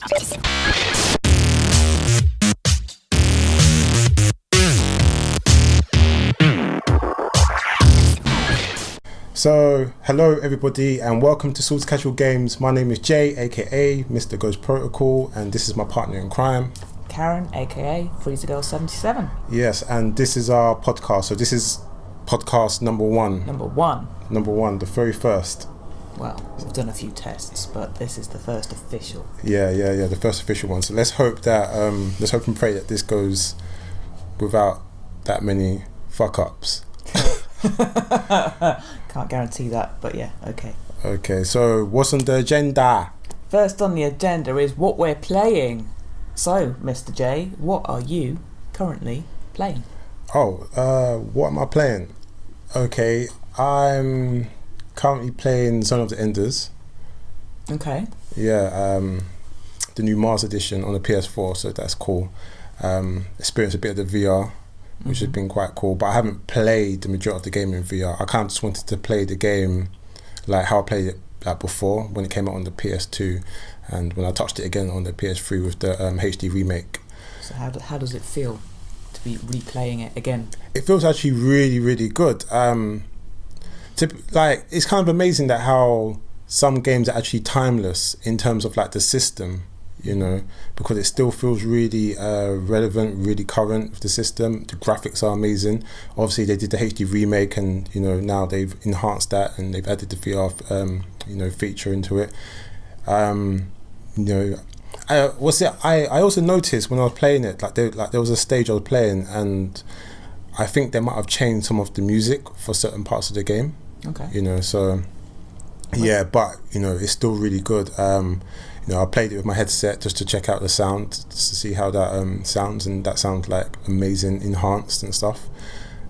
So, hello everybody and welcome to Sorta Casual Games. My name is Jay, aka Mr. Ghost Protocol, and this is my partner in crime, Karen, aka Frezzagirl 77. Yes, and this is our podcast. So this is podcast number one. Number one, the very first. Well, we've done a few tests, but this is the first official. Yeah, the first official one. So let's hope and pray that this goes without that many fuck ups. Can't guarantee that, but yeah, okay. Okay, so what's on the agenda? First on the agenda is what we're playing. So, Mr. J, what are you currently playing? What am I playing? Okay, I'm currently playing Zone of the Enders. Okay. Yeah, the new Mars edition on the PS4, so that's cool. Experienced a bit of the VR, which has been quite cool, but I haven't played the majority of the game in VR. I kind of just wanted to play the game like how I played it like before when it came out on the PS2 and when I touched it again on the PS3 with the HD remake. So how does it feel to be replaying it again? It feels actually really, really good. It's kind of amazing that how some games are actually timeless in terms of like the system, you know, because it still feels really relevant, really current with the system. The graphics are amazing. Obviously they did the HD remake and, you know, now they've enhanced that and they've added the VR feature into it. I also noticed when I was playing it, there was a stage I was playing and I think they might have changed some of the music for certain parts of the game. Okay. You know, so yeah, but you know, it's still really good. I played it with my headset just to check out the sound, just to see how that sounds, and that sounds like amazing, enhanced and stuff.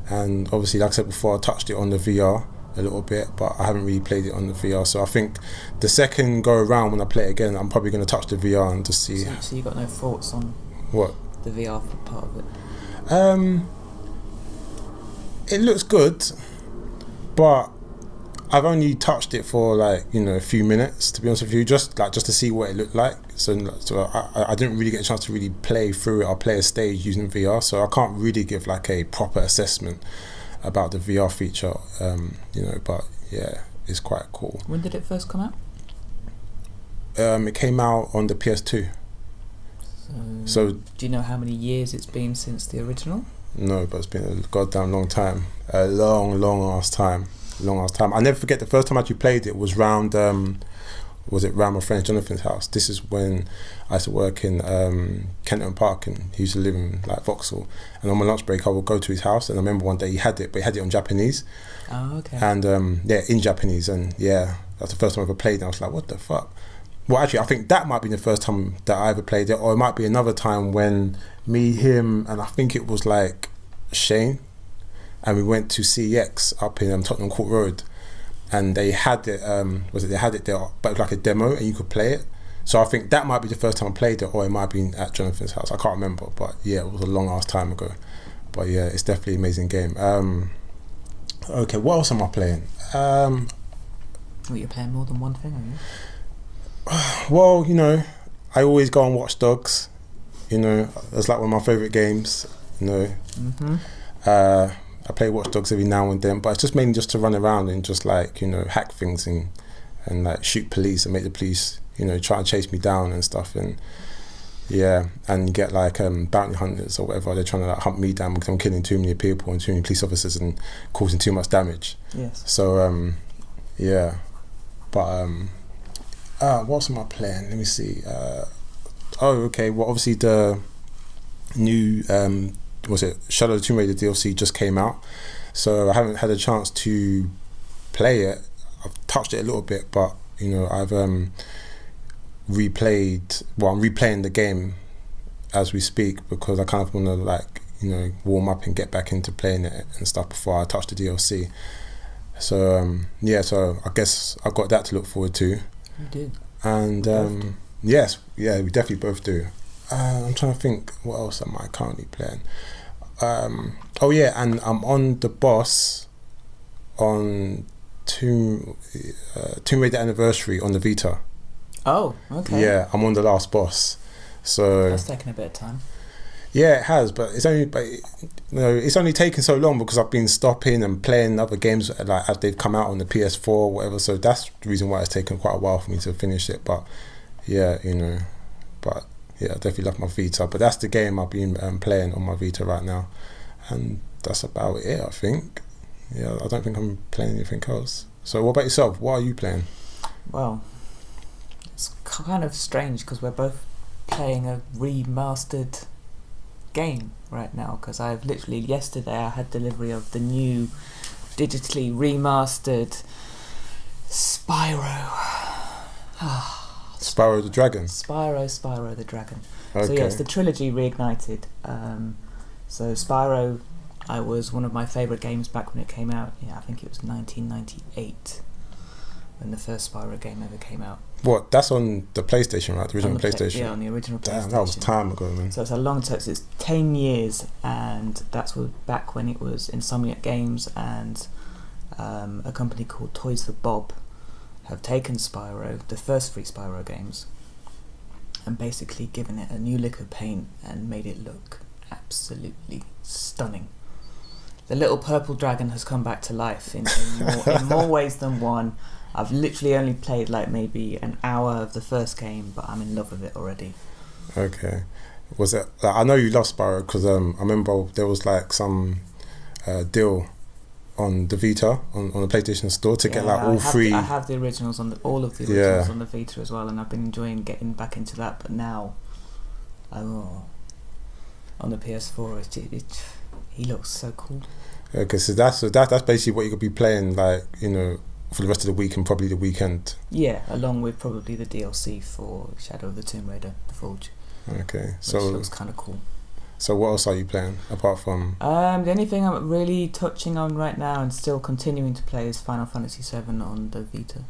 And obviously, like I said before, I touched it on the VR a little bit, but I haven't really played it on the VR. So I think the second go around when I play it again, I'm probably going to touch the VR and just see. So you got no thoughts on what the VR part of it? It looks good, but I've only touched it for a few minutes, to be honest with you, just to see what it looked like. So I didn't really get a chance to really play through it or play a stage using VR, so I can't really give like a proper assessment about the VR feature, but yeah, it's quite cool. When did it first come out? It came out on the PS2. So do you know how many years it's been since the original? No, but it's been a goddamn long time. A long ass time. I never forget the first time I actually played it was round my friend Jonathan's house. This is when I used to work in Kenton Park, and he used to live in like Vauxhall, and on my lunch break I would go to his house, and I remember one day he had it, but he had it on Japanese. Oh, okay. And in Japanese, and yeah, that's the first time I ever played it, and I was like, what the fuck? Well, actually I think that might be the first time that I ever played it, or it might be another time when me, him, and I think it was like Shane, and we went to CEX up in Tottenham Court Road, and they had it. They had it there, but it was like a demo, and you could play it. So I think that might be the first time I played it, or it might have been at Jonathan's house. I can't remember, but yeah, it was a long ass time ago. But yeah, it's definitely an amazing game. Okay, what else am I playing? You're playing more than one thing, are you? Well, you know, I always go on Watch Dogs. You know, that's like one of my favourite games. You know. I play Watch Dogs every now and then, but it's just mainly just to run around and just hack things and like shoot police and make the police, try and chase me down and stuff, and yeah, and get like bounty hunters or whatever. They're trying to like hunt me down because I'm killing too many people and too many police officers and causing too much damage. Yes. So yeah, but what else am I playing? Let me see. Okay. Well, obviously the new Shadow of the Tomb Raider DLC just came out, so I haven't had a chance to play it. I've touched it a little bit, but I've replayed. Well, I'm replaying the game as we speak because I kind of want to warm up and get back into playing it and stuff before I touch the DLC. So so I guess I've got that to look forward to. You do. And yes, yeah, we definitely both do. I'm trying to think, what else am I currently playing? And I'm on the boss on Tomb Raider Anniversary on the Vita. Oh, okay. Yeah, I'm on the last boss. So That's taken a bit of time. yeah, it has, but it's only taken so long because I've been stopping and playing other games like as they've come out on the PS4 or whatever. So that's the reason why it's taken quite a while for me to finish it. But yeah, I definitely love my Vita. But that's the game I've been playing on my Vita right now, and that's about it, I think. Yeah, I don't think I'm playing anything else. So what about yourself? What are you playing? Well, it's kind of strange because we're both playing a remastered game right now, because I've literally yesterday I had delivery of the new digitally remastered Spyro. Spyro the Dragon. Spyro the Dragon. Okay. So yeah, it's the trilogy reignited. So Spyro, I was one of my favourite games back when it came out. Yeah, I think it was 1998 when the first Spyro game ever came out. What? That's on the PlayStation, right? The original PlayStation. Yeah, on the original PlayStation. Damn, that was time ago, man. So it's a long time. So it's 10 years, and that's back when it was Insomniac Games and a company called Toys for Bob have taken Spyro, the first 3 Spyro games, and basically given it a new lick of paint and made it look absolutely stunning. The little purple dragon has come back to life in more ways than one. I've literally only played like maybe an hour of the first game, but I'm in love with it already. Okay. Was it? Like, I know you love Spyro because I remember there was like some deal on the Vita on the PlayStation Store to get like all 3. I have the originals all of the originals on the Vita as well, and I've been enjoying getting back into that. But now, on the PS4, he looks so cool. Okay, so that's basically what you could be playing, like, for the rest of the week and probably the weekend. Yeah, along with probably the DLC for Shadow of the Tomb Raider, The Forge. Okay, which looks kind of cool. So what else are you playing apart from? The only thing I'm really touching on right now and still continuing to play is Final Fantasy VII on the Vita.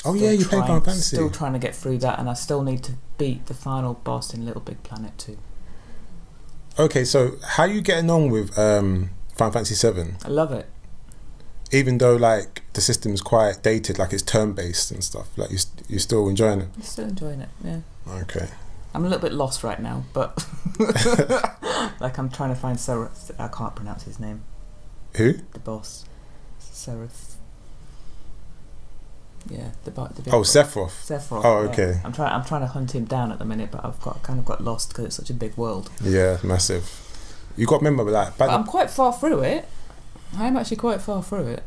You play Final Fantasy. Still trying to get through that, and I still need to beat the final boss in Little Big Planet 2. Okay, so how are you getting on with Final Fantasy VII? I love it. Even though like the system is quite dated, like it's turn-based and stuff, like you're still enjoying it? I'm still enjoying it, yeah. Okay. I'm a little bit lost right now, but like I'm trying to find Seraph. I can't pronounce his name. Who? The boss. Seraph. Yeah, the big Sephiroth. Sephiroth. Oh, okay. Yeah. I'm trying to hunt him down at the minute, but I've got lost because it's such a big world. Yeah, massive. You got to remember that. But I'm quite far through it. I'm actually quite far through it.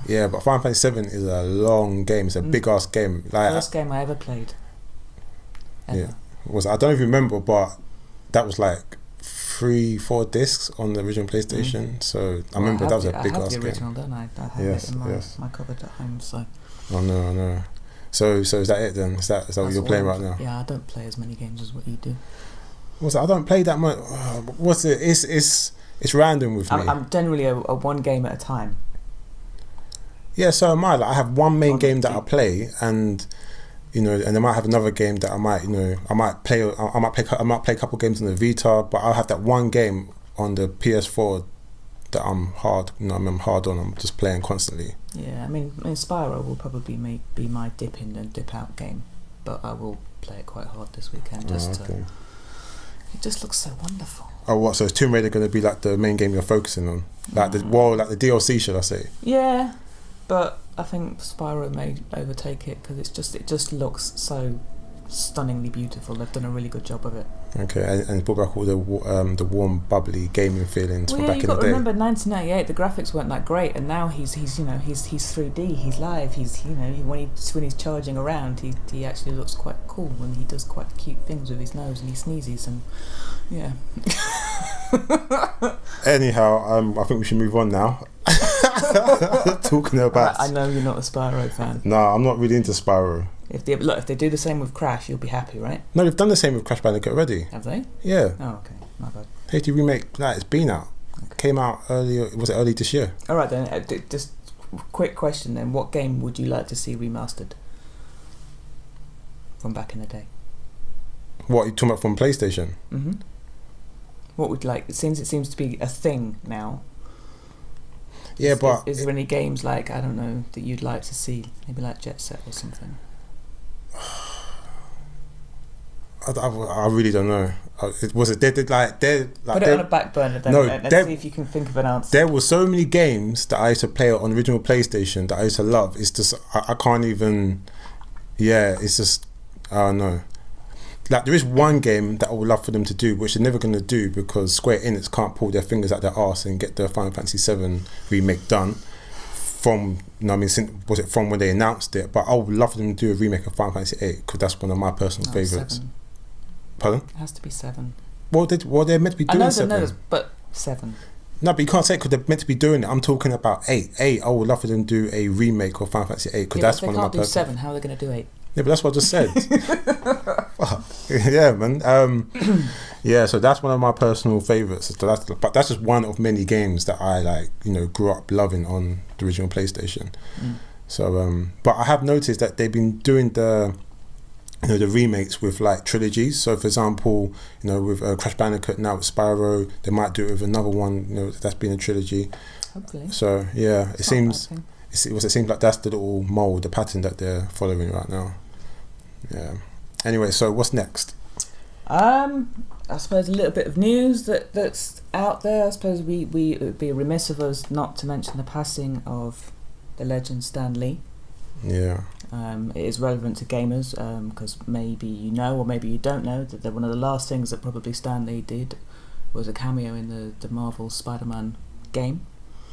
Yeah, but Final Fantasy VII is a long game. It's a big ass game. Like, first game I ever played. Ever. Yeah. I don't even remember, but that was like 3-4 discs on the original PlayStation. So I remember that was a big ass game. I have the original, don't I? I have it in my cupboard at home. So. I know. So is that it then? Is that what you're playing right now? Yeah, I don't play as many games as what you do. I don't play that much. What's it? It's random with me. I'm generally a one game at a time. Yeah, so am I. Like, I have one main game that I play, and and I might have another game that I might play a couple games on the Vita, but I'll have that one game on the PS4 that I'm hard on. I'm just playing constantly. Yeah, I mean Spyro will probably be my dip in and dip out game, but I will play it quite hard this weekend. It just looks so wonderful. Oh, what? So is Tomb Raider going to be like the main game you're focusing on, like the DLC, should I say? Yeah, but I think Spyro may overtake it because it just looks so stunningly beautiful. They've done a really good job of it. Okay, and brought back all the warm, bubbly gaming feelings from back in the day. You've got to remember, 1998, the graphics weren't that great, and now he's 3D, he's live, when he's charging around, he actually looks quite cool, and he does quite cute things with his nose, and he sneezes, and yeah. Anyhow, I think we should move on now. Talking about. I know you're not a Spyro fan. No, I'm not really into Spyro. If they do the same with Crash, you'll be happy, right? No, they've done the same with Crash Bandicoot already. Have they? Yeah. Oh, okay. My bad. HD remake, it's been out. Okay. Came out earlier. Was it early this year? All right then. Just quick question then. What game would you like to see remastered from back in the day? What, you talking about from PlayStation? Mm-hmm. What would it seems to be a thing now. Yeah, is there any games like, I don't know, that you'd like to see? Maybe like Jet Set or something? I really don't know. Was it? They did like they like put it on a back burner. Then, no, let's see if you can think of an answer. There were so many games that I used to play on original PlayStation that I used to love. It's just I can't even. Yeah, it's just I don't know. Like there is one game that I would love for them to do, which they're never going to do because Square Enix can't pull their fingers out their arse and get the Final Fantasy VII remake done. From was it from when they announced it? But I would love for them to do a remake of Final Fantasy VIII because that's one of my personal favourites. 7. Pardon? It has to be 7. Well, they're meant to be doing 7. But 7. No, but you can't say it because they're meant to be doing it. I'm talking about 8. 8. I would love for them to do a remake of Final Fantasy VIII because that's one of my personal. If they can't do 7, how are they going to do 8? Yeah, but that's what I just said. Yeah, man. Yeah, so that's one of my personal favourites. But that's just one of many games that I grew up loving on the original PlayStation. So, but I have noticed that they've been doing the remakes with like trilogies. So, for example, with Crash Bandicoot now with Spyro, they might do it with another one. That's been a trilogy. Hopefully. So yeah, it seems like that's the little mold, the pattern that they're following right now. Yeah. Anyway, so what's next? I suppose a little bit of news that's out there. I suppose we it would be remiss of us not to mention the passing of the legend Stan Lee. Yeah. It is relevant to gamers because maybe you know or maybe you don't know that one of the last things that probably Stan Lee did was a cameo in the Marvel Spider-Man game.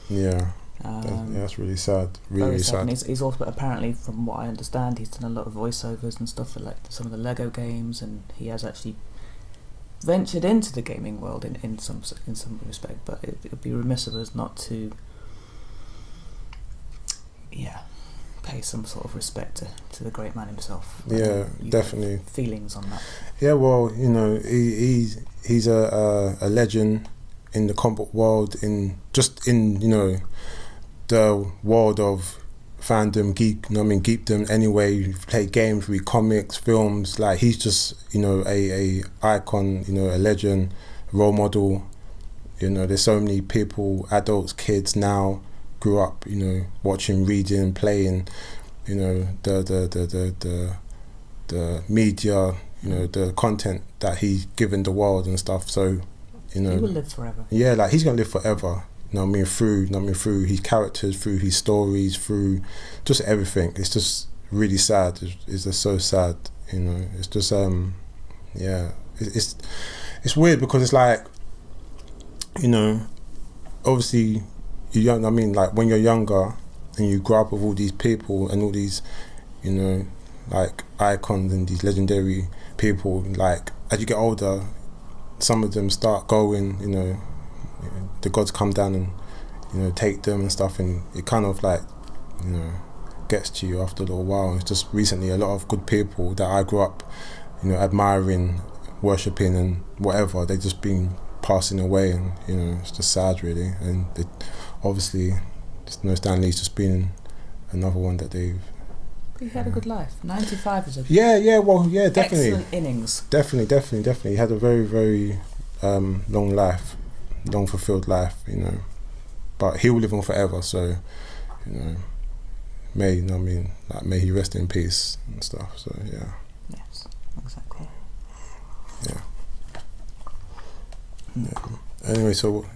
Yeah. That's really sad. Really sad. And he's also, apparently, from what I understand, he's done a lot of voiceovers and stuff for like some of the Lego games, and he has actually ventured into the gaming world in some respect. But it would be remiss of us not to, pay some sort of respect to the great man himself. Yeah, definitely. Feelings on that? Yeah, well, he's a legend in the comic book world, in the world of fandom, geekdom. Anyway, you play games, read comics, films. Like he's just a icon, a legend, role model. There's so many people, adults, kids now grew up, watching, reading, playing. The media, the content that he's given the world and stuff. So he will live forever. Yeah, like he's gonna live forever. Through his characters, through his stories, through just everything. It's just really sad. It's just so sad. It's just it's weird because it's like, obviously like when you're younger and you grow up with all these people and all these, like icons and these legendary people. Like as you get older, some of them start going. The gods come down and take them and stuff, and it kind of like gets to you after a little while. It's just recently a lot of good people that I grew up admiring, worshipping and whatever, they just been passing away, and it's just sad really. And obviously Stan Lee's just been another one that they've. He had a good life. 95 is a definitely excellent innings. Definitely. He had a very, very long life. Long fulfilled life, but he will live on forever. So, may he rest in peace and stuff. So yeah. Yes, exactly. Yeah. Anyway, so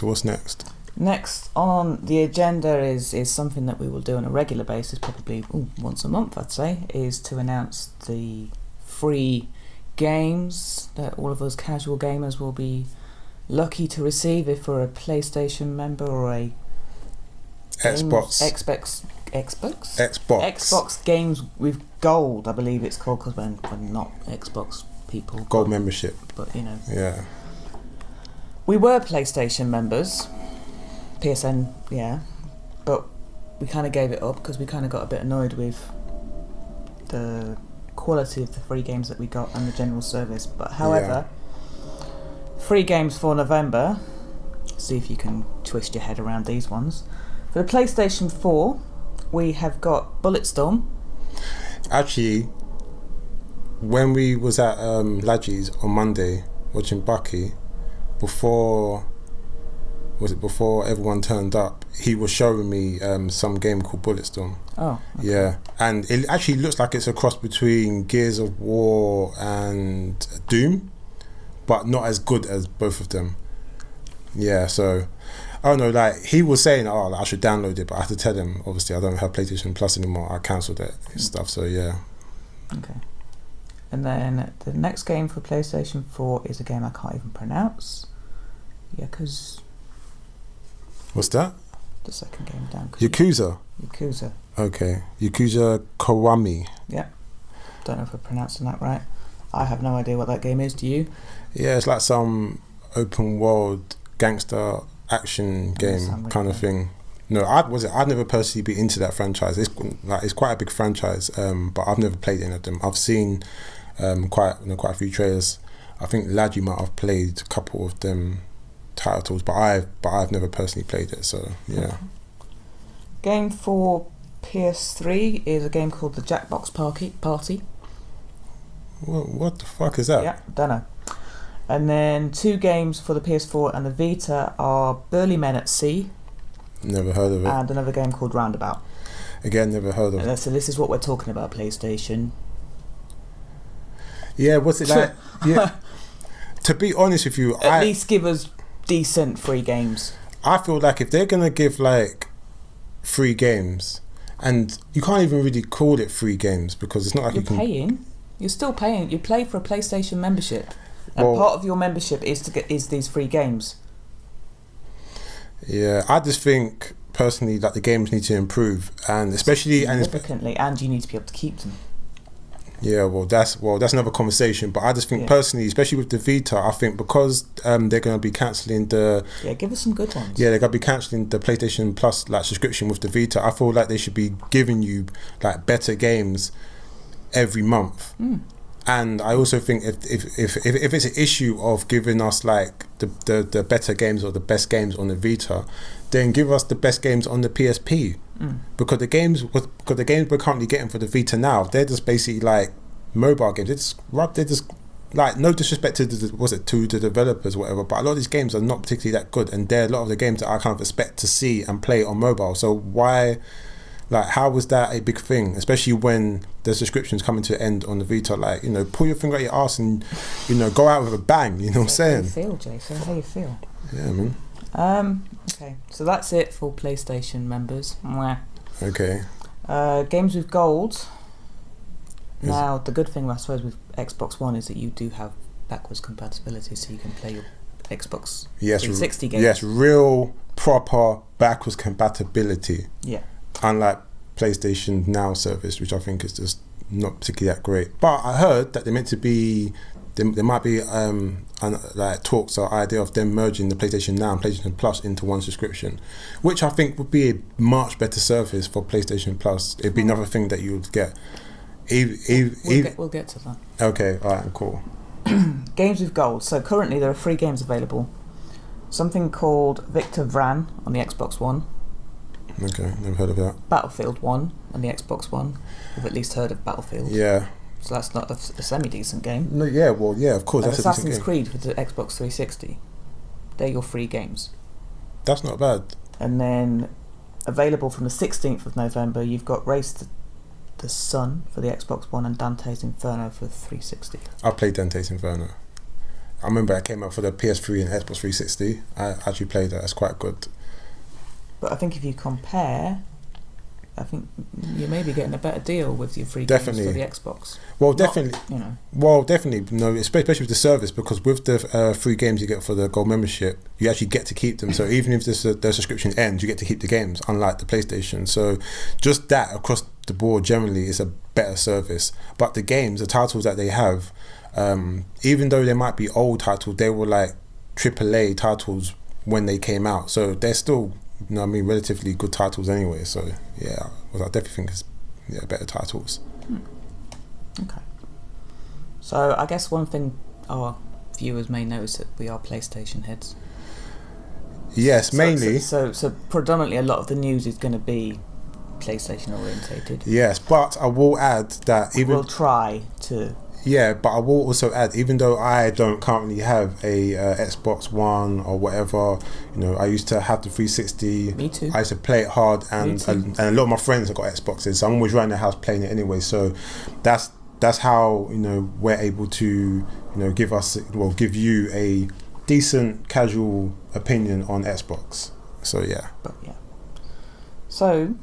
what's next? Next on the agenda is something that we will do on a regular basis, probably once a month, I'd say, is to announce the free games that all of us casual gamers will be lucky to receive if we're a PlayStation member or a Xbox Games with Gold, I believe it's called, because we're not Xbox people. Gold membership. But Yeah. We were PlayStation members, PSN, but we kind of gave it up because we kind of got a bit annoyed with the quality of the free games that we got and the general service. But however. Free games for November. See if you can twist your head around these ones. For the PlayStation 4, we have got Bulletstorm. Actually, when we was at Ladgie's on Monday watching Bucky, before was it before everyone turned up, he was showing me some game called Bulletstorm. Oh, okay. Yeah, and it actually looks like it's a cross between Gears of War and Doom, but not as good as both of them. Yeah, so I don't know, like he was saying, oh, I should download it, but I had to tell him, obviously I don't have PlayStation Plus anymore, I cancelled it and stuff, so yeah. Okay. And then the next game for PlayStation 4 is a game I can't even pronounce. What's that? The second game down. Yakuza? Yakuza. Okay. Yakuza Kiwami. Yeah. Don't know if I'm pronouncing that right. I have no idea what that game is, do you? Yeah, it's like some open world gangster action game kind of thing. No, I'd never personally be into that franchise. It's quite a big franchise, but I've never played any of them. I've seen quite a few trailers. I think Laddie might have played a couple of them titles, but I've never personally played it. So yeah. Game for PS3 is a game called the Jackbox Party. What the fuck is that? Yeah, don't know. And then 2 games for the PS4 and the Vita are Burly Men at Sea. Never heard of it. And another game called Roundabout. Again, never heard of it. So this is what we're talking about, PlayStation. Yeah, what's it like? Yeah. To be honest with you, at least give us decent free games. I feel like if they're gonna give like free games, and you can't even really call it free games because it's not like paying. You're still paying. You play for a PlayStation membership, and part of your membership is these free games. Yeah, I just think personally that the games need to improve, and especially significantly, and you need to be able to keep them. Yeah, that's another conversation. But I just think personally, especially with the Vita, I think because they're going to be cancelling the give us some good ones. Yeah, they're going to be cancelling the PlayStation Plus like subscription with the Vita. I feel like they should be giving you like better games every month. And I also think if it's an issue of giving us like the better games or the best games on the Vita, then give us the best games on the PSP. Because the games we're currently getting for the Vita now, they're just basically like mobile games. They're just like, no disrespect to the developers or whatever, but a lot of these games are not particularly that good, and they're a lot of the games that I kind of expect to see and play on mobile. So why? Like, how was that a big thing? Especially when the subscription's coming to an end on the Vita. Like, pull your finger at your arse and, go out with a bang. You know what I'm saying? How you feel, Jason? How you feel? Yeah, man. Okay, so that's it for PlayStation members. Mwah. Okay. Games with gold. Now, the good thing, I suppose, with Xbox One is that you do have backwards compatibility, so you can play your Xbox 360 games. Yes, real, proper backwards compatibility. Yeah. Unlike PlayStation Now service, which I think is just not particularly that great. But I heard that there might be like talks or idea of them merging the PlayStation Now and PlayStation Plus into one subscription, which I think would be a much better service for PlayStation Plus. It'd be another thing that you would get. We'll get to that. Okay, alright, cool. Games with gold. So currently there are 3 games available. Something called Victor Vran on the Xbox One. Okay, never heard of that. Battlefield 1 on the Xbox One. We've at least heard of Battlefield. Yeah. So that's not a semi-decent game. No, yeah, well, yeah, of course. And that's Assassin's a decent game. Creed with the Xbox 360. They're your 3 games. That's not bad. And then available from the 16th of November, you've got Race to the Sun for the Xbox One and Dante's Inferno for 360. I played Dante's Inferno. I remember it came out for the PS3 and Xbox 360. I actually played that. It's quite good. But I think if you compare, I think you may be getting a better deal with your free games for the Xbox. Well, definitely. Well, definitely. No, especially with the service, because with the free games you get for the gold membership, you actually get to keep them. So even if the subscription ends, you get to keep the games, unlike the PlayStation. So just that across the board generally is a better service. But the games, the titles that they have, even though they might be old titles, they were like AAA titles when they came out. So they're still, relatively good titles anyway. So yeah, I definitely think it's better titles. Okay. So I guess one thing our viewers may know is that we are PlayStation heads. Yes, mainly. So predominantly a lot of the news is going to be PlayStation orientated. Yes, but I will add that we'll try to Yeah, but I will also add, even though I don't currently have a Xbox One or whatever, I used to have the 360. Me too. I used to play it hard, and a lot of my friends have got Xboxes, so I'm always around the house playing it anyway. So that's how we're able to give you a decent casual opinion on Xbox. So yeah. But yeah. So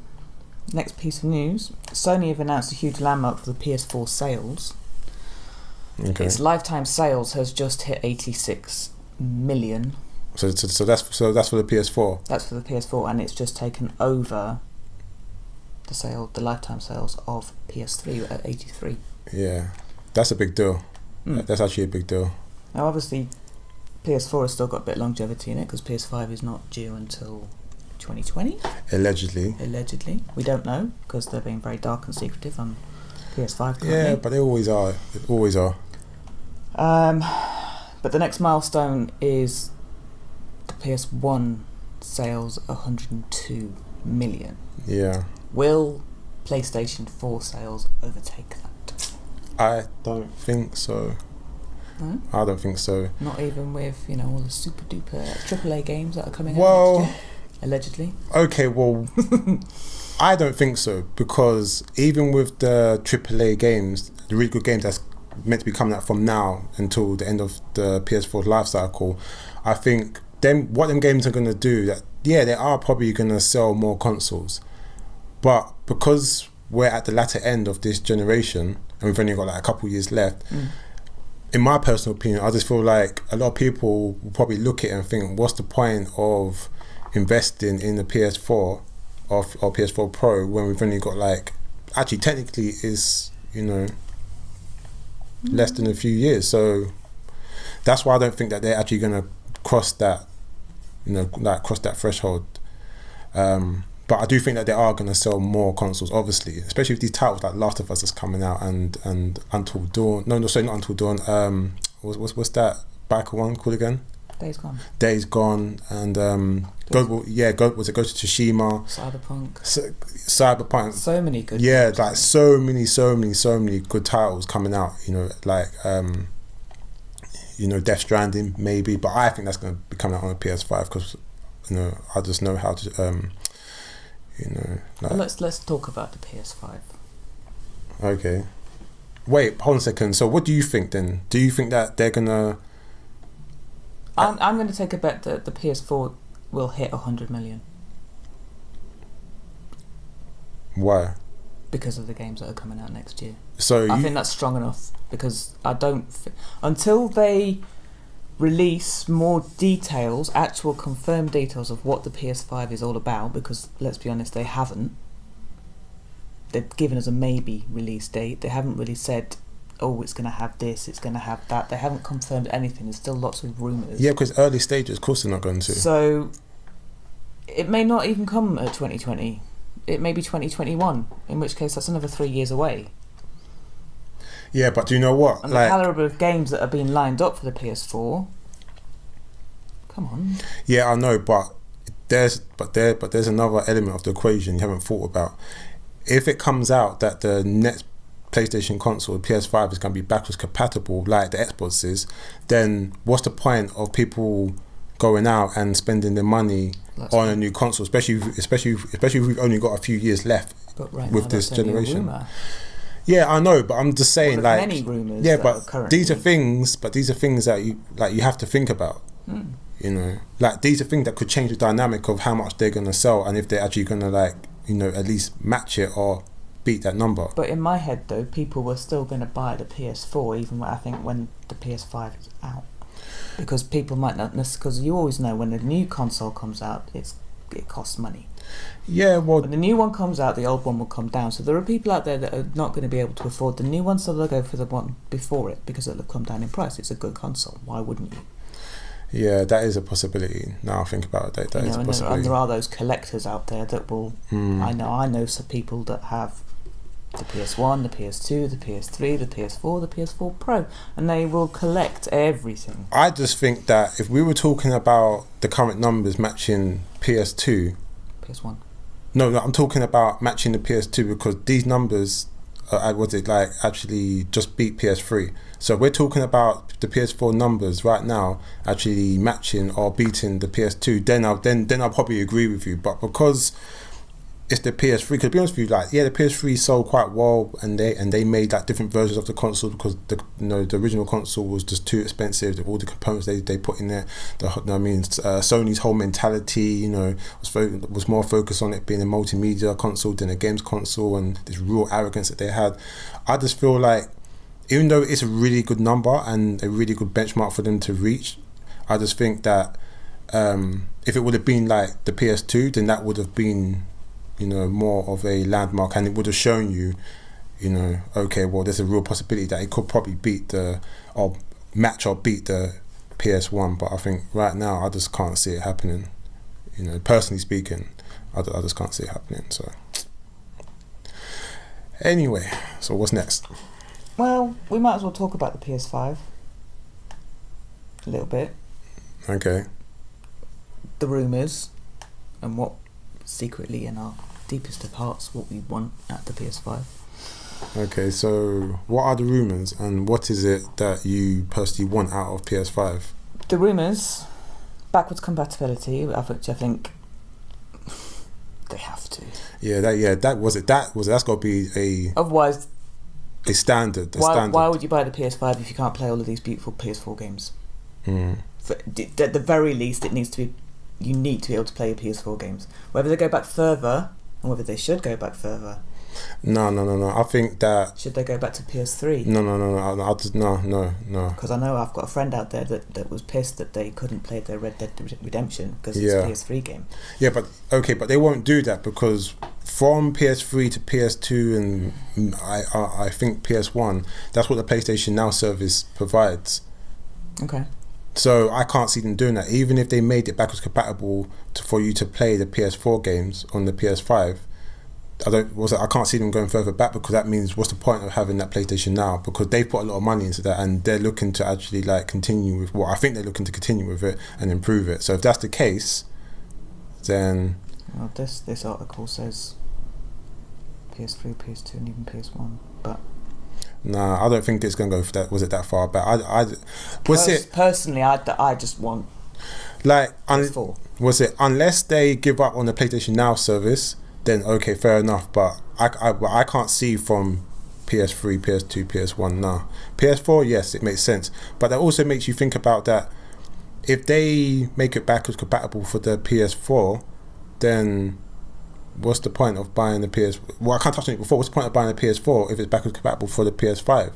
next piece of news: Sony have announced a huge landmark for the PS4 sales. Okay. Its lifetime sales has just hit 86 million. So that's for the PS4. That's for the PS4, and it's just taken over the lifetime sales of PS3 at 83. Yeah, that's a big deal. That's actually a big deal. Now, obviously, PS4 has still got a bit of longevity in it because PS5 is not due until 2020. Allegedly, we don't know because they're being very dark and secretive on PS5 currently. Yeah, but they always are. But the next milestone is the PS1 sales 102 million. Yeah. Will PlayStation 4 sales overtake that? I don't think so. No? I don't think so. Not even with, all the super duper AAA games that are coming out next year? Allegedly. Okay, well, I don't think so, because even with the AAA games, the really good games that's meant to be coming out from now until the end of the PS4's life cycle, I think what them games are going to do, that they are probably going to sell more consoles, but because we're at the latter end of this generation and we've only got like a couple of years left, in my personal opinion, I just feel like a lot of people will probably look at it and think, what's the point of investing in the PS4 or PS4 Pro when we've only got technically is less than a few years. So that's why I don't think that they're actually going to cross that threshold. But I do think that they are going to sell more consoles, obviously, especially with these titles like Last of Us that's coming out and Until Dawn. No, sorry, not Until Dawn. What's that biker one called again? Days Gone, and Ghost of Tsushima, Cyberpunk. So many good. Yeah, games. So many good titles coming out. Death Stranding maybe, but I think that's going to be coming out on a PS5 because I just know how to let's talk about the PS5. Okay. Wait, hold on a second. So what do you think then? Do you think that they're gonna? I'm going to take a bet that the PS4 will hit 100 million. Why? Because of the games that are coming out next year. So I think that's strong enough, because I don't until they release more details, actual confirmed details of what the PS5 is all about, because let's be honest, they haven't. They've given us a maybe release date. They haven't really said, oh, it's going to have this, it's going to have that. They haven't confirmed anything. There's still lots of rumours. Yeah, because early stages, of course they're not going to. So it may not even come at 2020. It may be 2021, in which case that's another 3 years away. Yeah, but do you know what? And the calibre of games that are being lined up for the PS4, come on. Yeah, I know, but there's another element of the equation you haven't thought about. If it comes out that the next PlayStation console, the PS5, is going to be backwards compatible like the Xbox is, then what's the point of people going out and spending their money on a new console, especially if we've only got a few years left with this generation? Yeah, I know, but I'm just saying, many rumours. Yeah, but these are things that you have to think about. These are things that could change the dynamic of how much they're going to sell, and if they're actually going to at least match it or beat that number. But in my head, though, people were still going to buy the PS4 even when the PS5 is out, because people might not necessarily, because you always know when a new console comes out, it costs money. Yeah, well, when the new one comes out, the old one will come down. So there are people out there that are not going to be able to afford the new one, so they'll go for the one before it because it'll come down in price. It's a good console. Why wouldn't you? Yeah, that is a possibility. Now I think about it, that is a possibility. And there are those collectors out there that will. I know some people that have the PS1, the PS2, the PS3, the PS4, the PS4 Pro, and they will collect everything. I just think that if we were talking about the current numbers matching PS1. No, I'm talking about matching the PS2, because these numbers was it like actually just beat PS3. So we're talking about the PS4 numbers right now actually matching or beating the PS2. Then I'll probably agree with you. But because it's the PS3, because to be honest with you, like the PS3 sold quite well, and they made like different versions of the console because the original console was just too expensive. All the components they put in there, Sony's whole mentality, was more focused on it being a multimedia console than a games console, and this real arrogance that they had. I just feel like, even though it's a really good number and a really good benchmark for them to reach, I just think that if it would have been like the PS2, then that would have been more of a landmark, and it would have shown you, okay, well, there's a real possibility that it could probably beat the PS1. But I think right now I just can't see it happening. Personally speaking, I just can't see it happening. So anyway, so what's next? Well, we might as well talk about the PS5 a little bit. Okay. The rumours and what secretly in our deepest of hearts what we want at the PS5. Okay, so what are the rumours and what is it that you personally want out of PS5? The rumours, backwards compatibility, which I think they have to. That's got to be otherwise a standard. Why would you buy the PS5 if you can't play all of these beautiful PS4 games? At the very least, you need to be able to play your PS4 games. Whether they go back further, and whether they should go back further. No. I think that... Should they go back to PS3? No. Because I know I've got a friend out there that was pissed that they couldn't play their Red Dead Redemption because it's a PS3 game. Yeah, but they won't do that because from PS3 to PS2 and I think PS1, that's what the PlayStation Now service provides. Okay. So I can't see them doing that. Even if they made it backwards compatible for you to play the PS4 games on the PS5, I can't see them going further back, because that means what's the point of having that PlayStation Now? Because they've put a lot of money into that and they're looking to actually continue with I think they're looking to continue with it and improve it. So if that's the case, then... Well, this article says PS3, PS2 and even PS1, but... Nah, I don't think it's going to go for that. Was it that far back? Personally, I just want was it unless they give up on the PlayStation Now service, then okay, fair enough. But I can't see from PS3, PS2, PS1. Nah, PS4, yes, it makes sense. But that also makes you think about that. If they make it backwards compatible for the PS4, then what's the point of buying the PS... Well, I can't touch on it before. What's the point of buying a PS4 if it's backwards compatible for the PS5?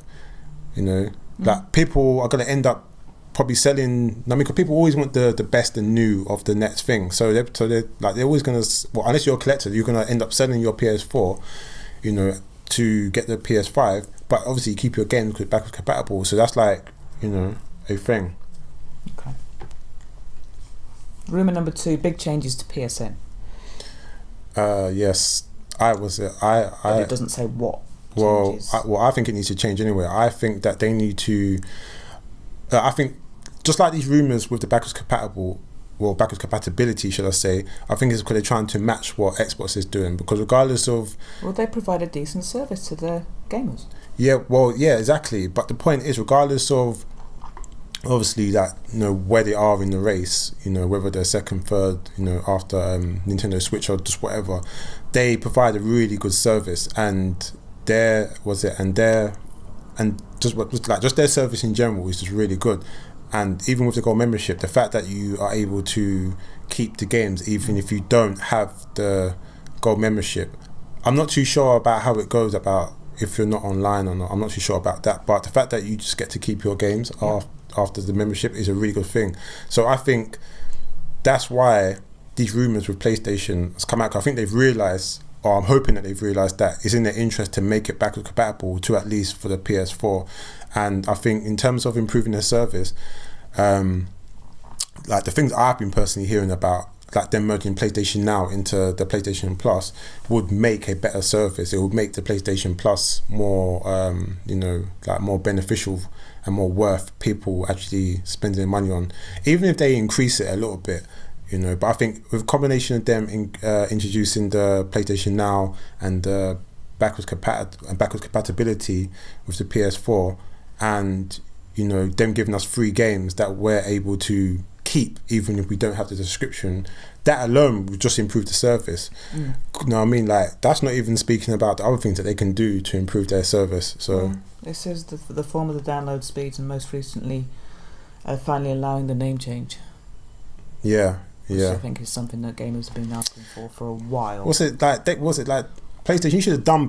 Like, people are going to end up probably selling... because people always want the best and new of the next thing. So they're always going to... Well, unless you're a collector, you're going to end up selling your PS4, to get the PS5. But obviously, you keep your games backwards compatible. So that's a thing. Okay. Rumour number 2, big changes to PSN. Yes, but it doesn't say what. I think it needs to change anyway. I think that they need to. I think just like these rumors with the backwards compatibility, should I say? I think it's because they're trying to match what Xbox is doing. Because regardless of, they provide a decent service to their gamers. Yeah, exactly. But the point is, regardless of, obviously, that where they are in the race, whether they're second, third, after Nintendo Switch or just whatever, they provide a really good service, and just their service in general is just really good. And even with the Gold membership, the fact that you are able to keep the games even if you don't have the Gold membership, I'm not too sure about how it goes about if you're not online or not. I'm not too sure about that, but the fact that you just get to keep your games after the membership is a really good thing. So I think that's why these rumours with PlayStation has come out. I think they've realised, or I'm hoping that they've realised, that it's in their interest to make it backwards compatible to at least for the PS4. And I think in terms of improving their service, the things I've been personally hearing about, like them merging PlayStation Now into the PlayStation Plus, would make a better service. It would make the PlayStation Plus more, more beneficial and more worth people actually spending their money on, even if they increase it a little bit, But I think with a combination of them introducing the PlayStation Now and the backwards compatibility with the PS4, and you know, them giving us free games that we're able to keep even if we don't have the subscription, that alone would just improve the service. You know what I mean? Like, that's not even speaking about the other things that they can do to improve their service. So this is the form of the download speeds, and most recently finally allowing the name change. Which I think is something that gamers have been asking for a while. Was it like PlayStation? You should have done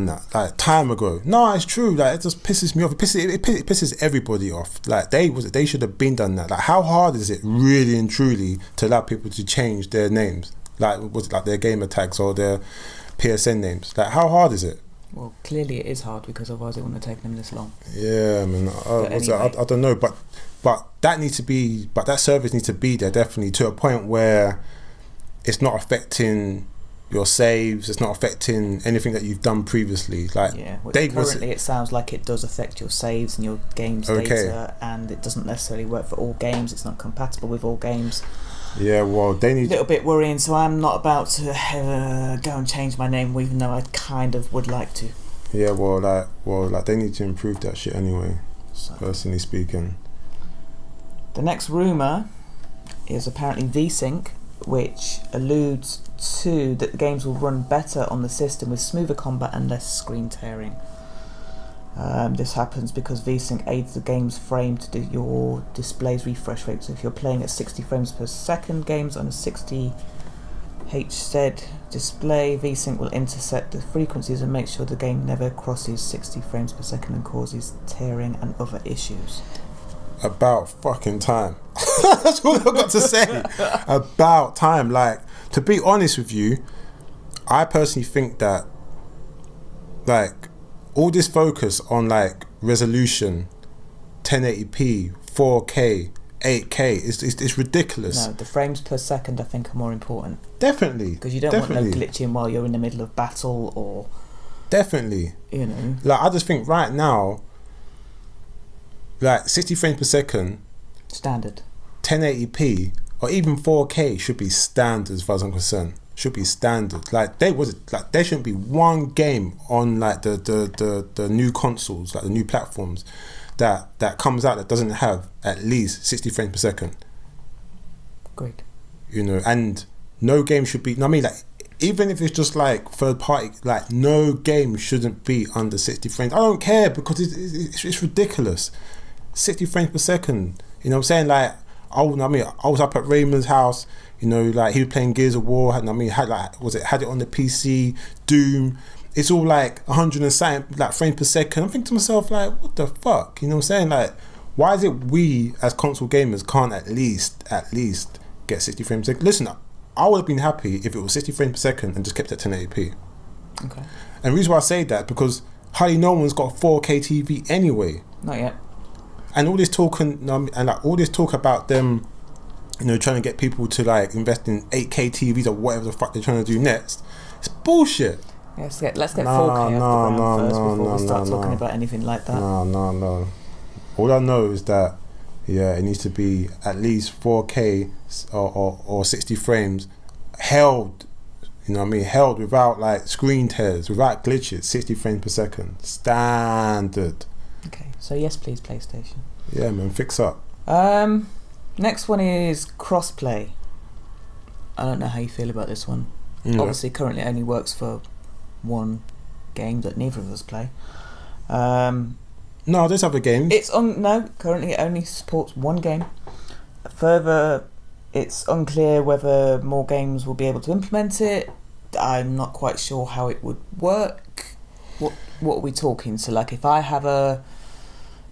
that like time ago. No, it's true. Like, it just pisses me off. It pisses everybody off. Like, they should have been done that. Like, how hard is it really and truly to allow people to change their names? Like, was it like their gamer tags or their PSN names? Like, how hard is it? Well, clearly it is hard, because otherwise it wouldn't have taken them this long. Yeah, man. I don't know, but that needs to be. But that service needs to be there, definitely, to a point where it's not affecting your saves. It's not affecting anything that you've done previously. Like, currently it sounds like it does affect your saves and your game's data, and it doesn't necessarily work for all games. It's not compatible with all games. Yeah, well, they need... A little bit worrying, so I'm not about to go and change my name, even though I kind of would like to. Yeah, well, they need to improve that shit anyway, personally speaking. The next rumour is apparently VSync, which alludes to that the games will run better on the system with smoother combat and less screen tearing. This happens because VSync aids the game's frame to do your display's refresh rate. So if you're playing at 60 frames per second games on a 60 HZ display, VSync will intercept the frequencies and make sure the game never crosses 60 frames per second and causes tearing and other issues. About fucking time. That's all I've got to say. About time. Like, to be honest with you, I personally think that, like, all this focus on like resolution, 1080p, 4K, 8K, it's ridiculous. No, the frames per second I think are more important. Definitely. Because you don't want no glitching while you're in the middle of battle, or... Definitely. You know. Like, I just think right now, like 60 frames per second, standard, 1080p, or even 4K should be standard as far as I'm concerned. Should be standard. Like, there shouldn't be one game on like the new consoles, like the new platforms, that comes out that doesn't have at least 60 frames per second. Great. You know, and no game should be. I mean, like, even if it's just like third party, like, no game shouldn't be under 60 frames. I don't care, because it's ridiculous. 60 frames per second. You know what I'm saying? Like, I was up at Raymond's house. You know, like, he was playing Gears of War, and had it on the PC, Doom. It's all like 100 and something like frames per second. I'm thinking to myself, like, what the fuck? You know what I'm saying? Like, why is it we as console gamers can't at least get 60 frames per second? Listen, I would have been happy if it was 60 frames per second and just kept it at 1080p. Okay. And the reason why I say that, because hardly no one's got a 4K TV anyway. Not yet. And all this talk all this talk about them, you know, trying to get people to like invest in 8K TVs or whatever the fuck they're trying to do next, it's bullshit. Let's get 4K off the ground first before we start talking about anything like that. No. All I know is that, yeah, it needs to be at least 4K or 60 frames held. You know what I mean? Held without like screen tears, without glitches, 60 frames per second. Standard. Okay, so yes please, PlayStation. Yeah, man, fix up. Next one is Crossplay. I don't know how you feel about this one. Yeah. Obviously, currently it only works for one game that neither of us play. No, there's other games. Currently it only supports one game. Further, it's unclear whether more games will be able to implement it. I'm not quite sure how it would work. What are we talking? So, like, if I have a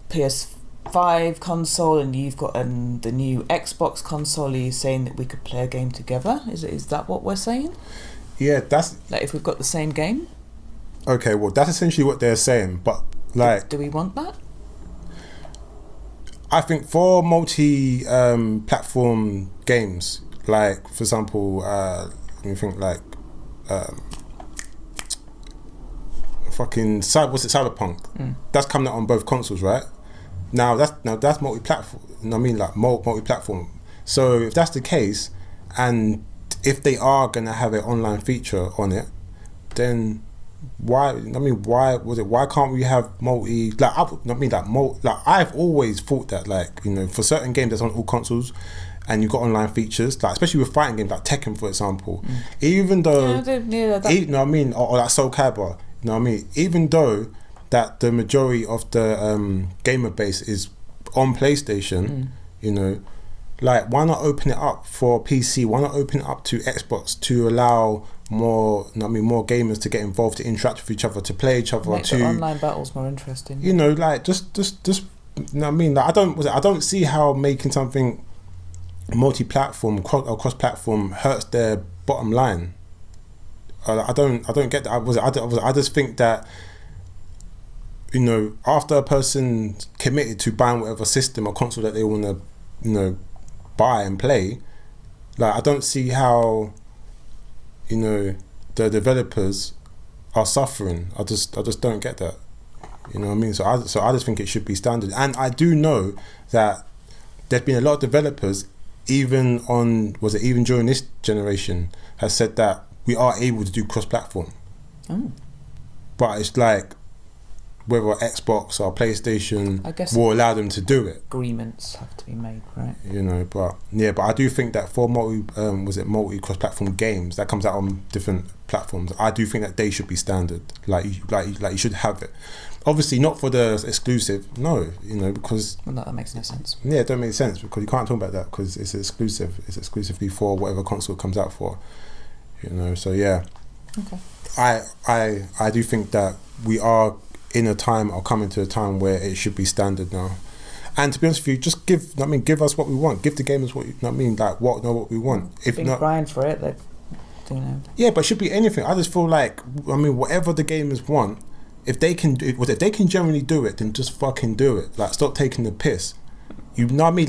PS5 console and you've got the new Xbox console, are you saying that we could play a game together? Is that what we're saying? Yeah, that's... Like, if we've got the same game? Okay, well, that's essentially what they're saying, but, like... Do we want that? I think for multi-platform games, like, for example, let me think, like... Cyberpunk. That's coming out on both consoles, right? Now that's multi-platform. I mean, like, multi-platform. So if that's the case, and if they are gonna have an online feature on it, then why? I mean, why was it? Why can't we have multi? Like, I've always thought that, like, you know, for certain games that's on all consoles, and you've got online features, like especially with fighting games like Tekken, for example. Even though, you know what I mean, or like Soul Calibur, you know what I mean. Even though that the majority of the gamer base is on PlayStation, you know, like, why not open it up for PC? Why not open it up to Xbox to allow more, you know what I mean, more gamers to get involved, to interact with each other, to play each other, make to the online battles more interesting. You know, like just you know what I mean. Like, I don't see how making something multi-platform or cross-platform hurts their bottom line. I don't get that. I just think that, you know, after a person committed to buying whatever system or console that they want to, you know, buy and play, like, I don't see how, you know, the developers are suffering. I just don't get that. You know what I mean? So I just think it should be standard. And I do know that there's been a lot of developers, even during this generation, has said that we are able to do cross-platform. But it's like, whether Xbox or PlayStation, I guess, will allow them to do it. Agreements have to be made, right? You know, but I do think that for multi cross-platform games that comes out on different platforms, I do think that they should be standard. Like you should have it. Obviously, not for the exclusive, no, you know, because... Well, no, that makes no sense. Yeah, it don't make sense, because you can't talk about that, because it's exclusive. It's exclusively for whatever console it comes out for. You know, so yeah. Okay. I do think that we are in a time, or coming to a time, where it should be standard now. And to be honest with you, just give us what we want. Give the gamers what what we want. If been not, crying for it, they, you know. Yeah, but it should be anything. I just feel like, I mean, whatever the gamers want, if they can generally do it, then just fucking do it. Like, stop taking the piss. You know what I mean?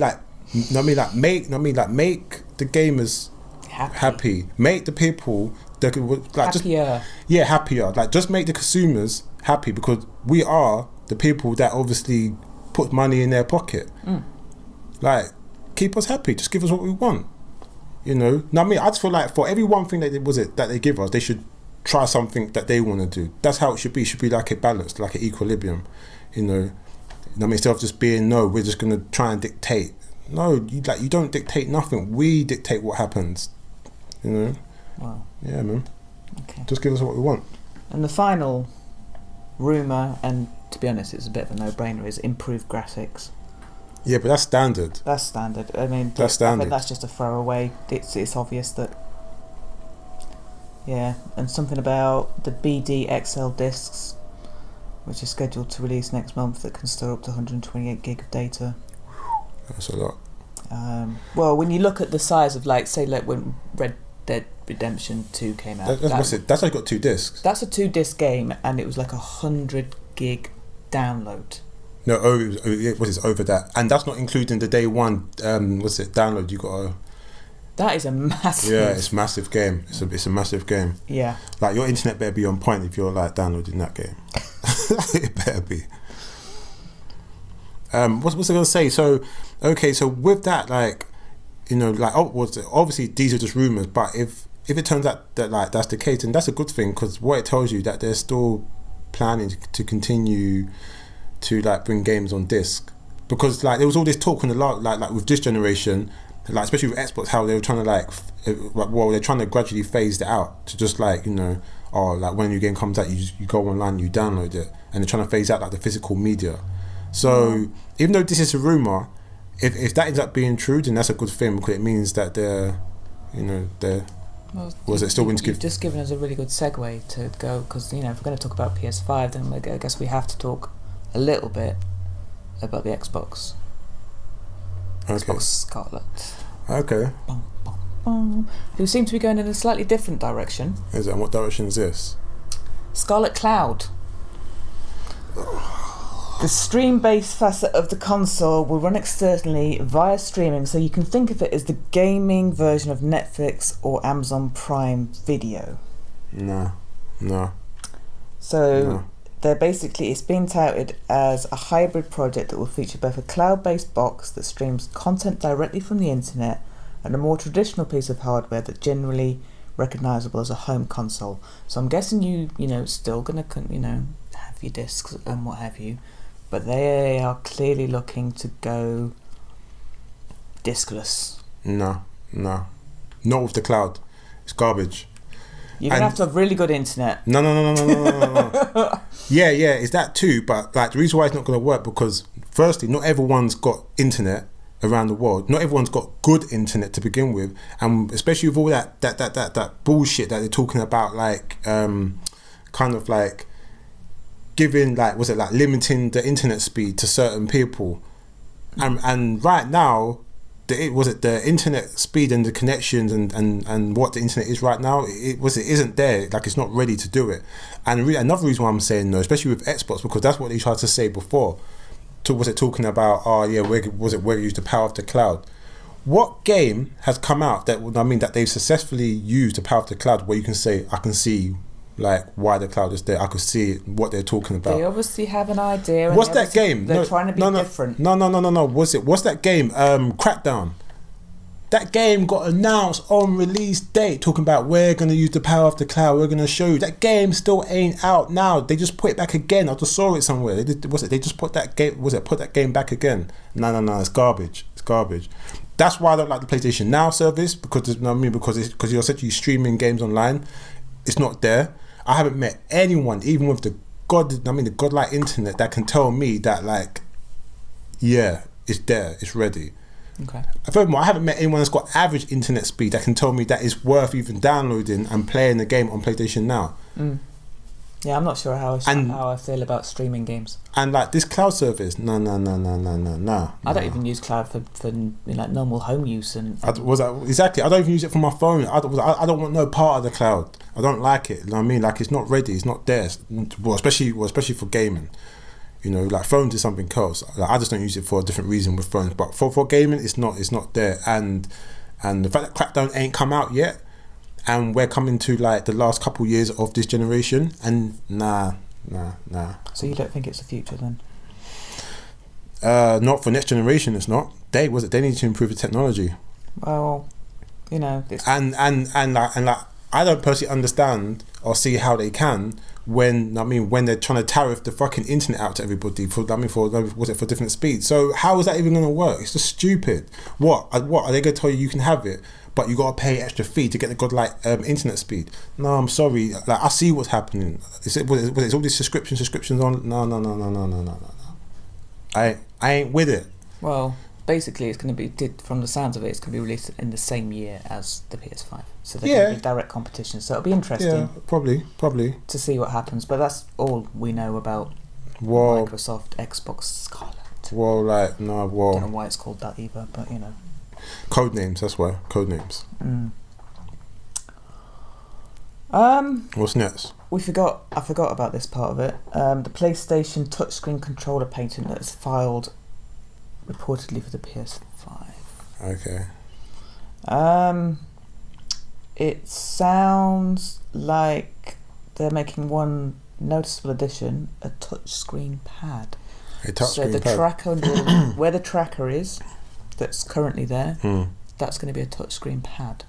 Make the gamers happy. Make the people happier. Happier. Like, just make the consumers happy, because we are the people that obviously put money in their pocket. Like, keep us happy. Just give us what we want. You know? I mean, I just feel like for every one thing that they give us, they should try something that they want to do. That's how it should be. It should be like a balance, like an equilibrium. You know? I mean, instead of just being, no, we're just gonna try and dictate. No, you don't dictate nothing. We dictate what happens. You know? Wow. Yeah, man. Okay. Just give us what we want. And the final rumour, and to be honest, it's a bit of a no-brainer, is improved graphics. Yeah, but that's standard. That's standard. I mean, that's standard. I think that's just a throwaway. It's obvious that. Yeah, and something about the BD XL discs, which is scheduled to release next month, that can store up to 128 gig of data. That's a lot. Well, when you look at the size of, like, say, like when Red Dead Redemption 2 came out. That's only got 2 discs. That's a 2-disc game, and it was like 100 gig download. No, it was over that, and that's not including the day one. Download? You got to. That is a massive. Yeah, it's a massive game. It's a massive game. Yeah. Like, your internet better be on point if you're, like, downloading that game. It better be. What was I going to say? So, okay, so with that, like, you know, like, obviously these are just rumours, but if it turns out that, like, that's the case, then that's a good thing, because what it tells you that they're still planning to continue to, like, bring games on disc. Because, like, there was all this talk on the like with this generation, like, especially with Xbox, how they were trying to, they're trying to gradually phase it out to just, like, you know, like, when a new game comes out, you go online, you download it, and they're trying to phase out, like, the physical media. So even though this is a rumour, if that ends up being true, then that's a good thing, because it means that they're. Was it still going to give? You've just given us a really good segue to go, because, you know, if we're going to talk about PS5, then I guess we have to talk a little bit about the Xbox. Okay. Xbox Scarlet. Okay. Who seem to be going in a slightly different direction. Is it? And what direction is this? Scarlet Cloud. The stream-based facet of the console will run externally via streaming, so you can think of it as the gaming version of Netflix or Amazon Prime Video. No. So it's being touted as a hybrid project that will feature both a cloud-based box that streams content directly from the internet and a more traditional piece of hardware that generally recognisable as a home console. So I'm guessing you still going to, have your discs and what have you, but they are clearly looking to go discless. No. Not with the cloud. It's garbage. You're going to have to have really good internet. No. Yeah, it's that too, but like the reason why it's not going to work, because firstly, not everyone's got internet around the world. Not everyone's got good internet to begin with, and especially with all that bullshit that they're talking about, like kind of like giving, like, was it like limiting the internet speed to certain people, and right now the internet speed and the connections and what the internet is right now, it isn't there. Like, it's not ready to do it. And another reason why I'm saying no, especially with Xbox, because that's what they tried to say before. Was it talking about where you use the power of the cloud? What game has come out that they've successfully used the power of the cloud where you can say, I can see like why the cloud is there, I could see what they're talking about? They obviously have an idea. What's that game? They're trying to be different. No. What's that game? Crackdown. That game got announced on release date, talking about we're going to use the power of the cloud, we're going to show you. That game still ain't out now. They just put it back again. I just saw it somewhere. They just put that game, put that game back again? No, it's garbage. It's garbage. That's why I don't like the PlayStation Now service, because you're essentially streaming games online. It's not there. I haven't met anyone, even with the godlike internet, that can tell me that, like, yeah, it's there, it's ready. Okay. Furthermore, I haven't met anyone that's got average internet speed that can tell me that it's worth even downloading and playing the game on PlayStation Now. Yeah, I'm not sure how I feel about streaming games. And like this cloud service, no. I don't even use cloud for normal home use I don't even use it for my phone. I don't want no part of the cloud. I don't like it. You know what I mean? Like, it's not ready. It's not there. Well, especially for gaming. Like phones is something else. Like, I just don't use it for a different reason with phones. But for gaming, it's not there. And the fact that Crackdown ain't come out yet, and we're coming to like the last couple years of this generation, and nah. So you don't think it's the future then? Not for next generation. It's not. They need to improve the technology. Well, and I don't personally understand or see how they can when they're trying to tariff the fucking internet out to everybody for different speeds. So how is that even going to work? It's just stupid. What are they going to tell you can have it, but you got to pay extra fee to get the godlike internet speed? No, I'm sorry. Like, I see what's happening. It's all these subscriptions on. No. I ain't with it. Well, basically, it's going to be, from the sounds of it, it's going to be released in the same year as the PS5. So they're going to be direct competition. So it'll be interesting. Yeah, probably. To see what happens. But that's all we know about Microsoft Xbox Scarlet. Don't know why it's called that either, but Code names, that's why. Code names. What's next? I forgot about this part of it. The PlayStation touchscreen controller patent that is filed reportedly for the PS5. Okay. It sounds like they're making one noticeable addition: a touchscreen pad. So the tracker, where the tracker is, that's currently there, that's going to be a touchscreen pad.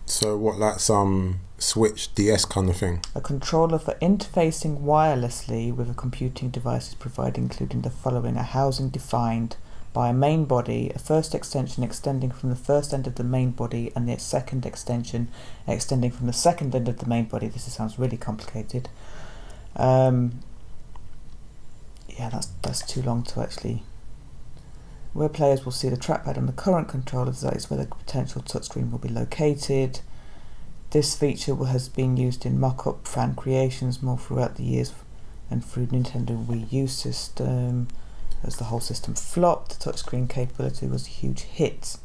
So what, like some Switch DS kind of thing? A controller for interfacing wirelessly with a computing device is provided, including the following: a housing defined by a main body, a first extension extending from the first end of the main body, and the second extension extending from the second end of the main body. This sounds really complicated. Yeah, that's too long to actually. Where players will see the trackpad on the current controller, that is where the potential touchscreen will be located. This feature has been used in mock-up fan creations more throughout the years and through Nintendo Wii U system. As the whole system flopped, the touchscreen capability was a huge hit.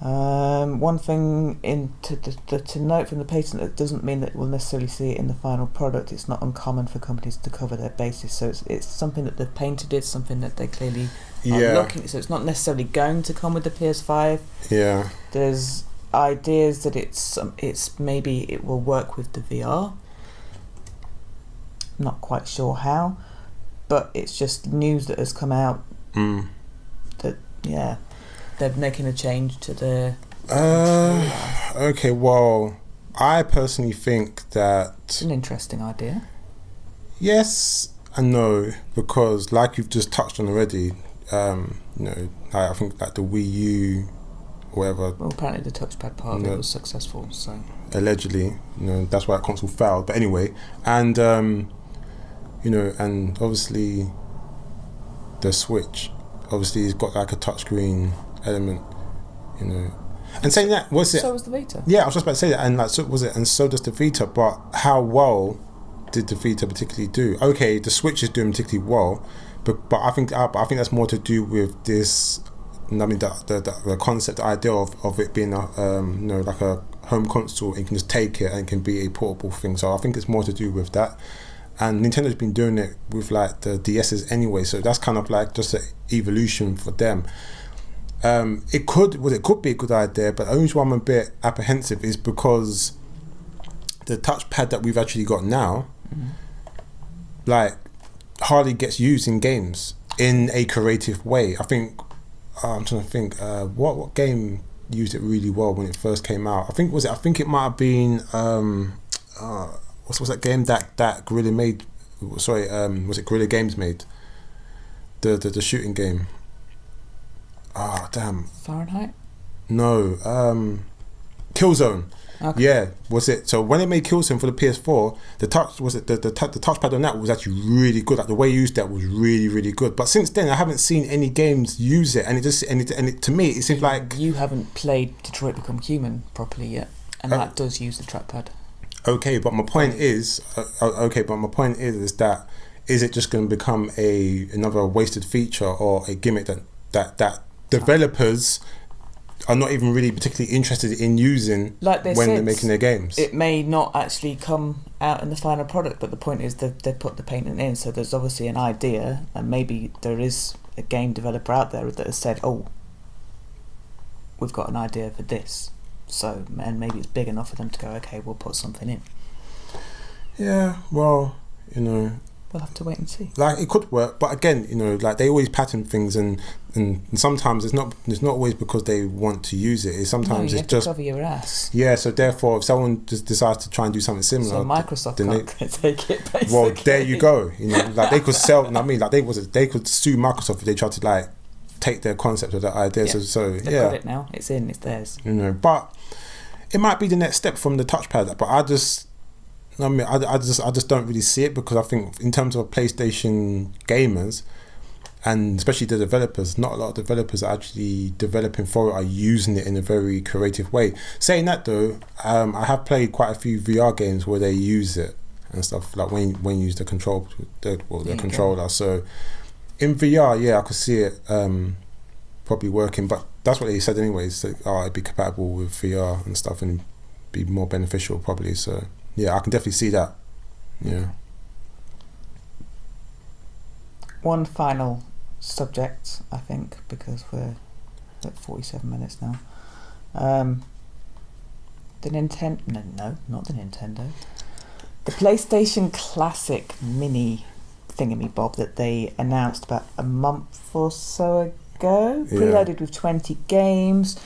One thing to note from the patent, that doesn't mean that we'll necessarily see it in the final product. It's not uncommon for companies to cover their bases, so it's something that they've painted, it's something that they clearly are looking at. So it's not necessarily going to come with the PS5. Yeah. There's ideas that it's maybe it will work with the VR. Not quite sure how, but it's just news that has come out that they're making a change to their Okay, well, I personally think that It's an interesting idea. yes and no, because like you've just touched on already, I think like the Wii U, whatever, Well, apparently the touchpad part of it was successful, so allegedly, that's why that console failed. But anyway, and and obviously the Switch, obviously it's got like a touchscreen element, And saying that, So was the Vita. Yeah, I was just about to say that, and like, so was it, and so does the Vita. But how well did the Vita particularly do? Okay, the Switch is doing particularly well, but I think that's more to do with this. I mean, the concept, the idea of it being like a home console, and you can just take it and it can be a portable thing. So I think it's more to do with that. And Nintendo's been doing it with like the DS's anyway, so that's kind of like just an evolution for them. It could be a good idea, but the only reason why I'm a bit apprehensive is because the touchpad that we've actually got now, like, hardly gets used in games in a creative way. I think I'm trying to think what game used it really well when it first came out. I think it might have been what's that game that Guerrilla made? Sorry, was it Guerrilla Games made? The shooting game. Oh damn. Fahrenheit? No, Killzone. Okay. Yeah, was it? So when it made Killzone for the PS4, the touchpad on that was actually really good. Like the way you used that was really, really good. But since then, I haven't seen any games use it, and it to me it seems like you haven't played Detroit Become Human properly yet, and that does use the trackpad. Okay, but my point is that is it just going to become another wasted feature or a gimmick that developers are not even really particularly interested in using they're making their games? It may not actually come out in the final product, but the point is that they put the patent in, so there's obviously an idea, and maybe there is a game developer out there that has said, oh, we've got an idea for this. So, and maybe it's big enough for them to go, okay, we'll put something in. Yeah, well, we'll have to wait and see. Like, it could work, but again, like they always patent things, and sometimes it's not always because they want to use it. Sometimes you it's just to cover your ass. Yeah, so therefore, if someone just decides to try and do something similar, so Microsoft can't take it. Basically. Well, there you go. Like they could sell. They could sue Microsoft if they tried to like take their concept of that idea. Yeah. So they've got it now. It's theirs. But it might be the next step from the touchpad. But I just don't really see it, because I think in terms of PlayStation gamers, and especially the developers, not a lot of developers are actually developing for it, are using it in a very creative way. Saying that though, I have played quite a few VR games where they use it and stuff, like when you use the controller. So in VR, yeah, I could see it probably working, but that's what they said anyway. So, it'd be compatible with VR and stuff and be more beneficial probably. So yeah, I can definitely see that. Yeah. One final subject, I think, because we're at 47 minutes now. The Nintendo... No, not the Nintendo. The PlayStation Classic Mini thingamy-bob that they announced about a month or so ago. Yeah. Preloaded with 20 games.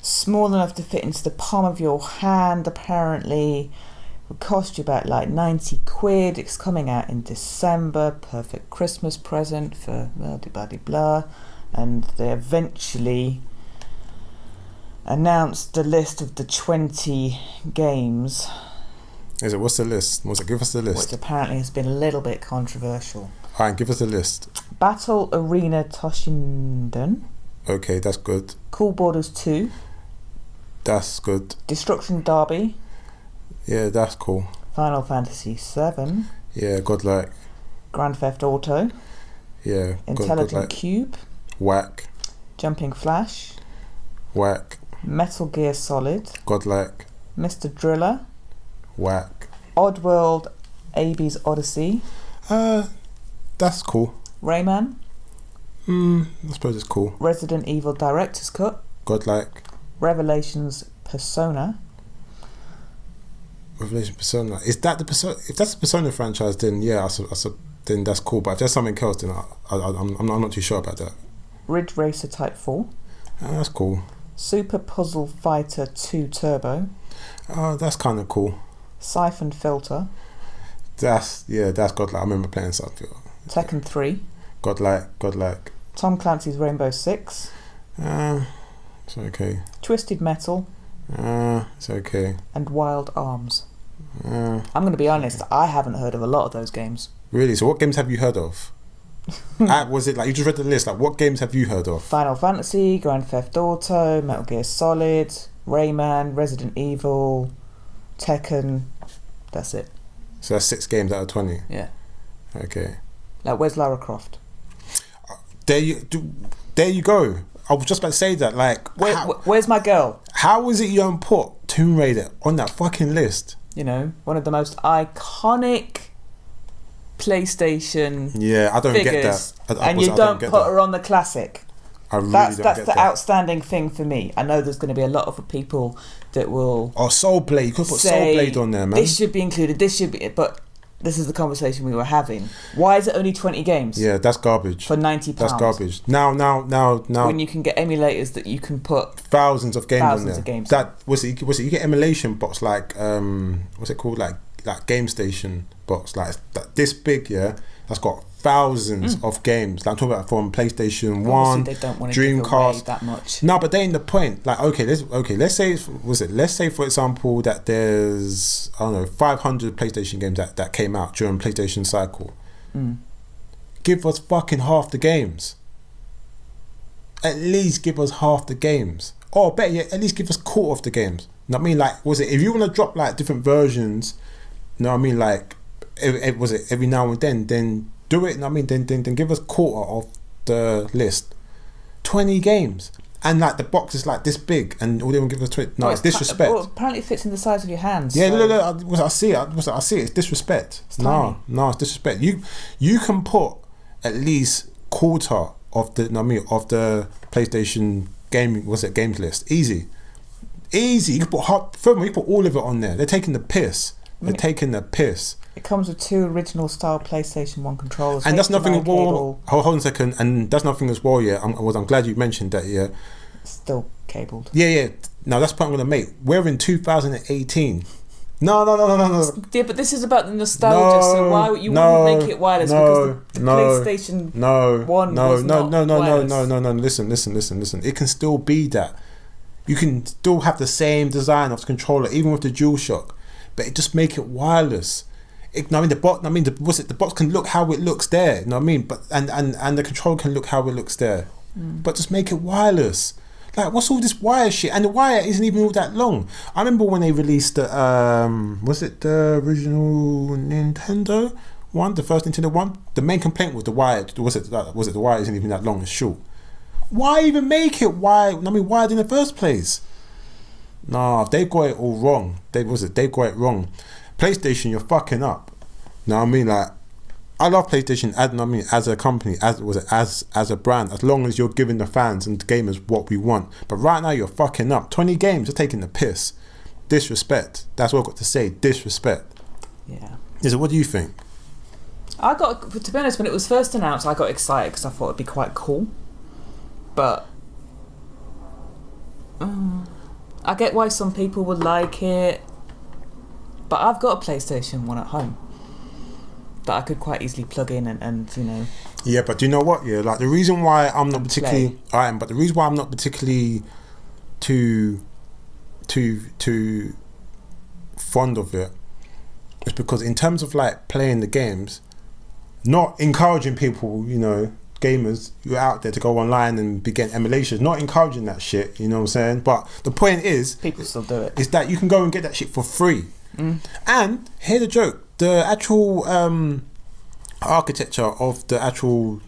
Small enough to fit into the palm of your hand, apparently. Would cost you about like 90 quid. It's coming out in December. Perfect Christmas present for blah. And they eventually announced the list of the 20 games. Is it? What's the list? Give us the list. Which apparently has been a little bit controversial. Alright, give us the list. Battle Arena Toshinden. Okay, that's good. Cool Borders 2. That's good. Destruction Derby. Yeah, that's cool. Final Fantasy 7. Yeah, godlike. Grand Theft Auto. Yeah, Intelligent godlike. Cube. Whack. Jumping Flash. Whack. Metal Gear Solid. Godlike. Mr. Driller. Whack. Oddworld AB's Odyssey. That's cool. Rayman. I suppose it's cool. Resident Evil Director's Cut. Godlike. Revelations Persona. Revelation Persona. Is that the Persona? If that's the Persona franchise, then yeah, then that's cool. But if there's something else, then I'm not too sure about that. Ridge Racer Type 4. That's cool. Super Puzzle Fighter 2 Turbo. Oh, that's kind of cool. Siphon Filter. That's godlike. I remember playing something. Tekken 3. Godlike. Tom Clancy's Rainbow Six. It's okay. Twisted Metal. It's okay. And Wild Arms. I'm going to be honest, I haven't heard of a lot of those games. Really? So what games have you heard of? Was it like you just read the list? Like, what games have you heard of? Final Fantasy, Grand Theft Auto, Metal Gear Solid, Rayman, Resident Evil, Tekken. That's it. So that's 6 games out of 20. Yeah. Okay. Like, where's Lara Croft? There you go. I was just about to say that. Like, where's my girl? How is it you don't put Tomb Raider on that fucking list? You know, one of the most iconic PlayStation I don't figures, get that. And you don't put her on the classic. I really that's don't get the that. outstanding thing for me. I know there's going to be a lot of people that will. Oh, Soul Blade. You could put Soul Blade on there, man. This should be included. This should be. But this is the conversation we were having. Why is it only 20 games? Yeah, that's garbage. For £90. That's garbage. Now. When you can get emulators that you can put thousands of games on there. Of games. That was it. You get emulation box like what's it called, like Game Station box, like this big, yeah. That's got thousands of games. Like, I'm talking about from PlayStation 1, they don't want to Dreamcast. give away that much. No, but they ain't the point. Like, let's say for example that there's 500 PlayStation games that came out during PlayStation cycle. Give us fucking half the games. At least give us half the games. Or better yet, at least give us quarter of the games. You know what I mean? Like, if you want to drop like different versions, you know what I mean, like every now and then do it. You know what I mean? Then give us quarter of the list. 20 games. And like the box is like this big, and all they want to give us 20. No, it's disrespect. Apparently, it fits in the size of your hands. Yeah, so. look, I see it. It's disrespect. No, it's disrespect. You can put at least quarter of the of the PlayStation games list. Easy. You can put all of it on there. They're taking the piss. It comes with 2 original style PlayStation 1 controllers. And that's nothing as well. Hold on a second. And that's nothing as well, yeah. I'm glad you mentioned that, yeah. Still cabled. Yeah. Now, that's the point I'm going to make. We're in 2018. No. Yeah, but this is about the nostalgia, so why you wouldn't make it wireless? Because the PlayStation 1 was not wireless. No. Listen. It can still be that. You can still have the same design of the controller, even with the DualShock. But just make it wireless. The box can look how it looks there. You know what I mean? But and the controller can look how it looks there. But just make it wireless. Like, what's all this wire shit? And the wire isn't even all that long. I remember when they released the was it the original Nintendo one, the first Nintendo one? The main complaint was the wire. Was it the wire isn't even that long? It's short. Why even make it wide? Wired in the first place? No, they've got it all wrong. They've got it wrong. PlayStation, you're fucking up. Know what I mean? Like, I love PlayStation as a company, as a brand, as long as you're giving the fans and the gamers what we want. But right now you're fucking up. 20 games, you're taking the piss. Disrespect. That's what I've got to say. Disrespect. Yeah. So what do you think? To be honest, when it was first announced, I got excited because I thought it'd be quite cool. But I get why some people would like it. But I've got a PlayStation 1 at home that I could quite easily plug in and you know. Yeah, but do you know what? Yeah, like the reason why I'm not particularly too fond of it is because in terms of like playing the games, not encouraging people, you know, gamers who are out there to go online and be getting emulations, not encouraging that shit, you know what I'm saying? But the point is, people still do it, is that you can go and get that shit for free. And here's the joke: the actual architecture of the actual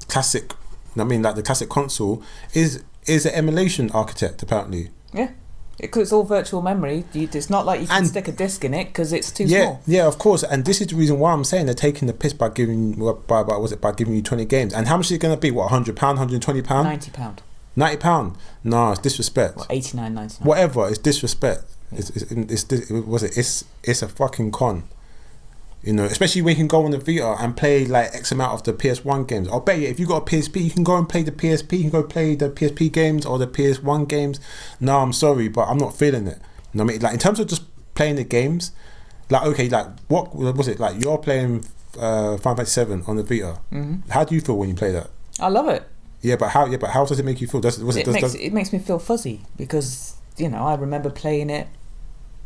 classic, like the classic console, is an emulation architect apparently. Yeah, because it's all virtual memory. It's not like you can stick a disc in it because it's too small. Yeah, of course. And this is the reason why I'm saying they're taking the piss by giving you 20 games. And how much is it going to be? What, £100, £120? £90. £90? No, it's disrespect. What, $89.99? Whatever, it's disrespect. It's a fucking con. You know, especially when you can go on the Vita and play like X amount of the PS1 games. I'll bet you if you got a PSP, you can go and play the PSP. You can go play the PSP games or the PS1 games. No, I'm sorry, but I'm not feeling it. You know what I mean? Like in terms of just playing the games, like okay, like what was it like? You're playing Final Fantasy VII on the Vita. Mm-hmm. How do you feel when you play that? I love it. Yeah, but how does it make you feel? It makes me feel fuzzy because you know I remember playing it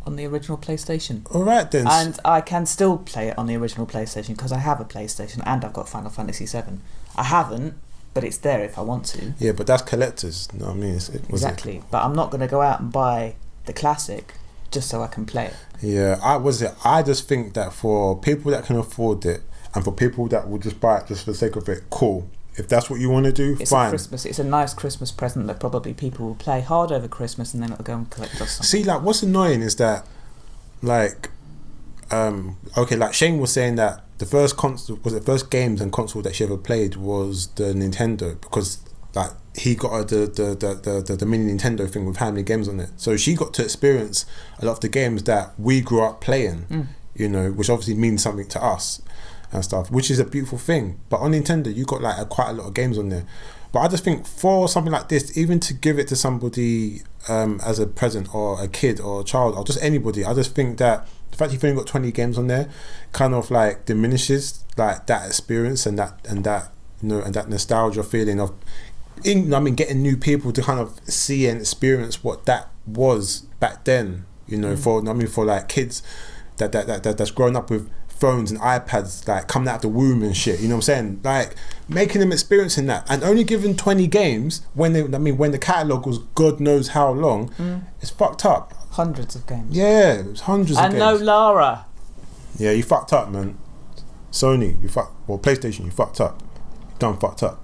on the original PlayStation. All right then. And I can still play it on the original PlayStation because I have a PlayStation and I've got Final Fantasy VII. I haven't, but it's there if I want to. Yeah, but that's collectors. You know what I mean? Exactly. But I'm not going to go out and buy the classic just so I can play it. Yeah, I just think that for people that can afford it and for people that will just buy it just for the sake of it, cool. If that's what you want to do, fine. It's a nice Christmas present that probably people will play hard over Christmas and then it'll go and collect us something. See, like, what's annoying is that, like, okay, like Shane was saying that the first games and console that she ever played was the Nintendo because, like, he got the mini Nintendo thing with how many games on it. So she got to experience a lot of the games that we grew up playing, you know, which obviously means something to us. And stuff, which is a beautiful thing. But on Nintendo, you got like quite a lot of games on there. But I just think for something like this, even to give it to somebody as a present or a kid or a child or just anybody, I just think that the fact you've only got 20 games on there kind of like diminishes like that experience and that you know and that nostalgia feeling of getting new people to kind of see and experience what that was back then. You know, for like kids that's grown up with phones and iPads like coming out of the womb and shit, you know what I'm saying? Like making them experiencing that and only giving 20 games when the catalogue was God knows how long, it's fucked up. Hundreds of games. Yeah, it was hundreds of games. And no Lara. Yeah, you fucked up, man. Sony, PlayStation, you fucked up. You done fucked up.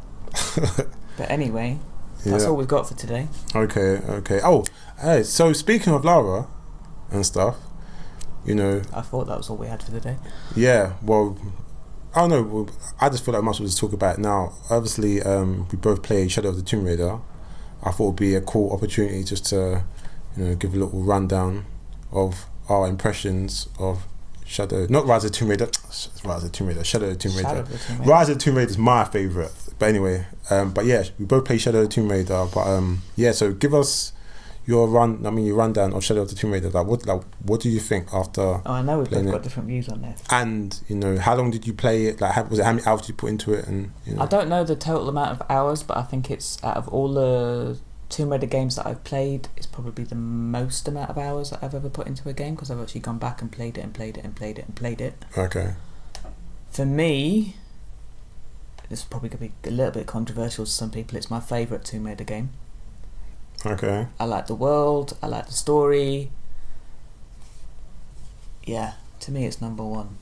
But anyway, that's all we've got for today. Okay. Oh, hey, so speaking of Lara and stuff, you know, I thought that was all we had for the day. Yeah, well, I don't know. Well, I just feel like I might as well just talk about it now. Obviously, we both played Shadow of the Tomb Raider. I thought it would be a cool opportunity just to, you know, give a little rundown of our impressions of Shadow, not Rise of the Tomb Raider. Rise of the Tomb Raider. Shadow of the Tomb Raider. Rise of the Tomb Raider is my favourite. But anyway, but yeah, we both played Shadow of the Tomb Raider. But yeah, so give us your rundown of Shadow of the Tomb Raider. What do you think after? Oh, I know we've both got different views on this. And you know, how long did you play it? Like, how many hours did you put into it? And you know. I don't know the total amount of hours, but I think it's out of all the Tomb Raider games that I've played, it's probably the most amount of hours that I've ever put into a game because I've actually gone back and played it. Okay. For me, this is probably going to be a little bit controversial to some people. It's my favourite Tomb Raider game. Okay. I like the world. I like the story. Yeah, to me, it's number one.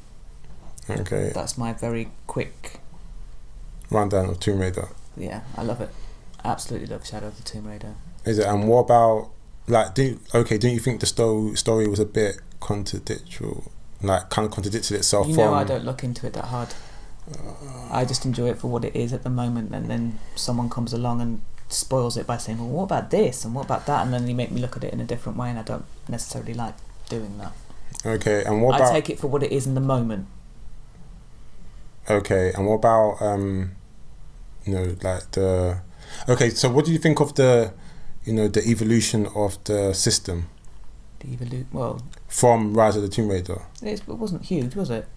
Okay. That's my very quick rundown of Tomb Raider. Yeah, I love it. Absolutely love Shadow of the Tomb Raider. Is it? And what about didn't you think the story was a bit contradictory? Like, kind of contradicted itself. You know, I don't look into it that hard. I just enjoy it for what it is at the moment, and then someone comes along and spoils it by saying, well, what about this and what about that, and then they make me look at it in a different way, and I don't necessarily like doing that. Okay, and what about... I take it for what it is in the moment. Okay, and what about you know, like the... Okay, so what do you think of the, you know, the evolution of the system? Well, from Rise of the Tomb Raider. It wasn't huge, was it?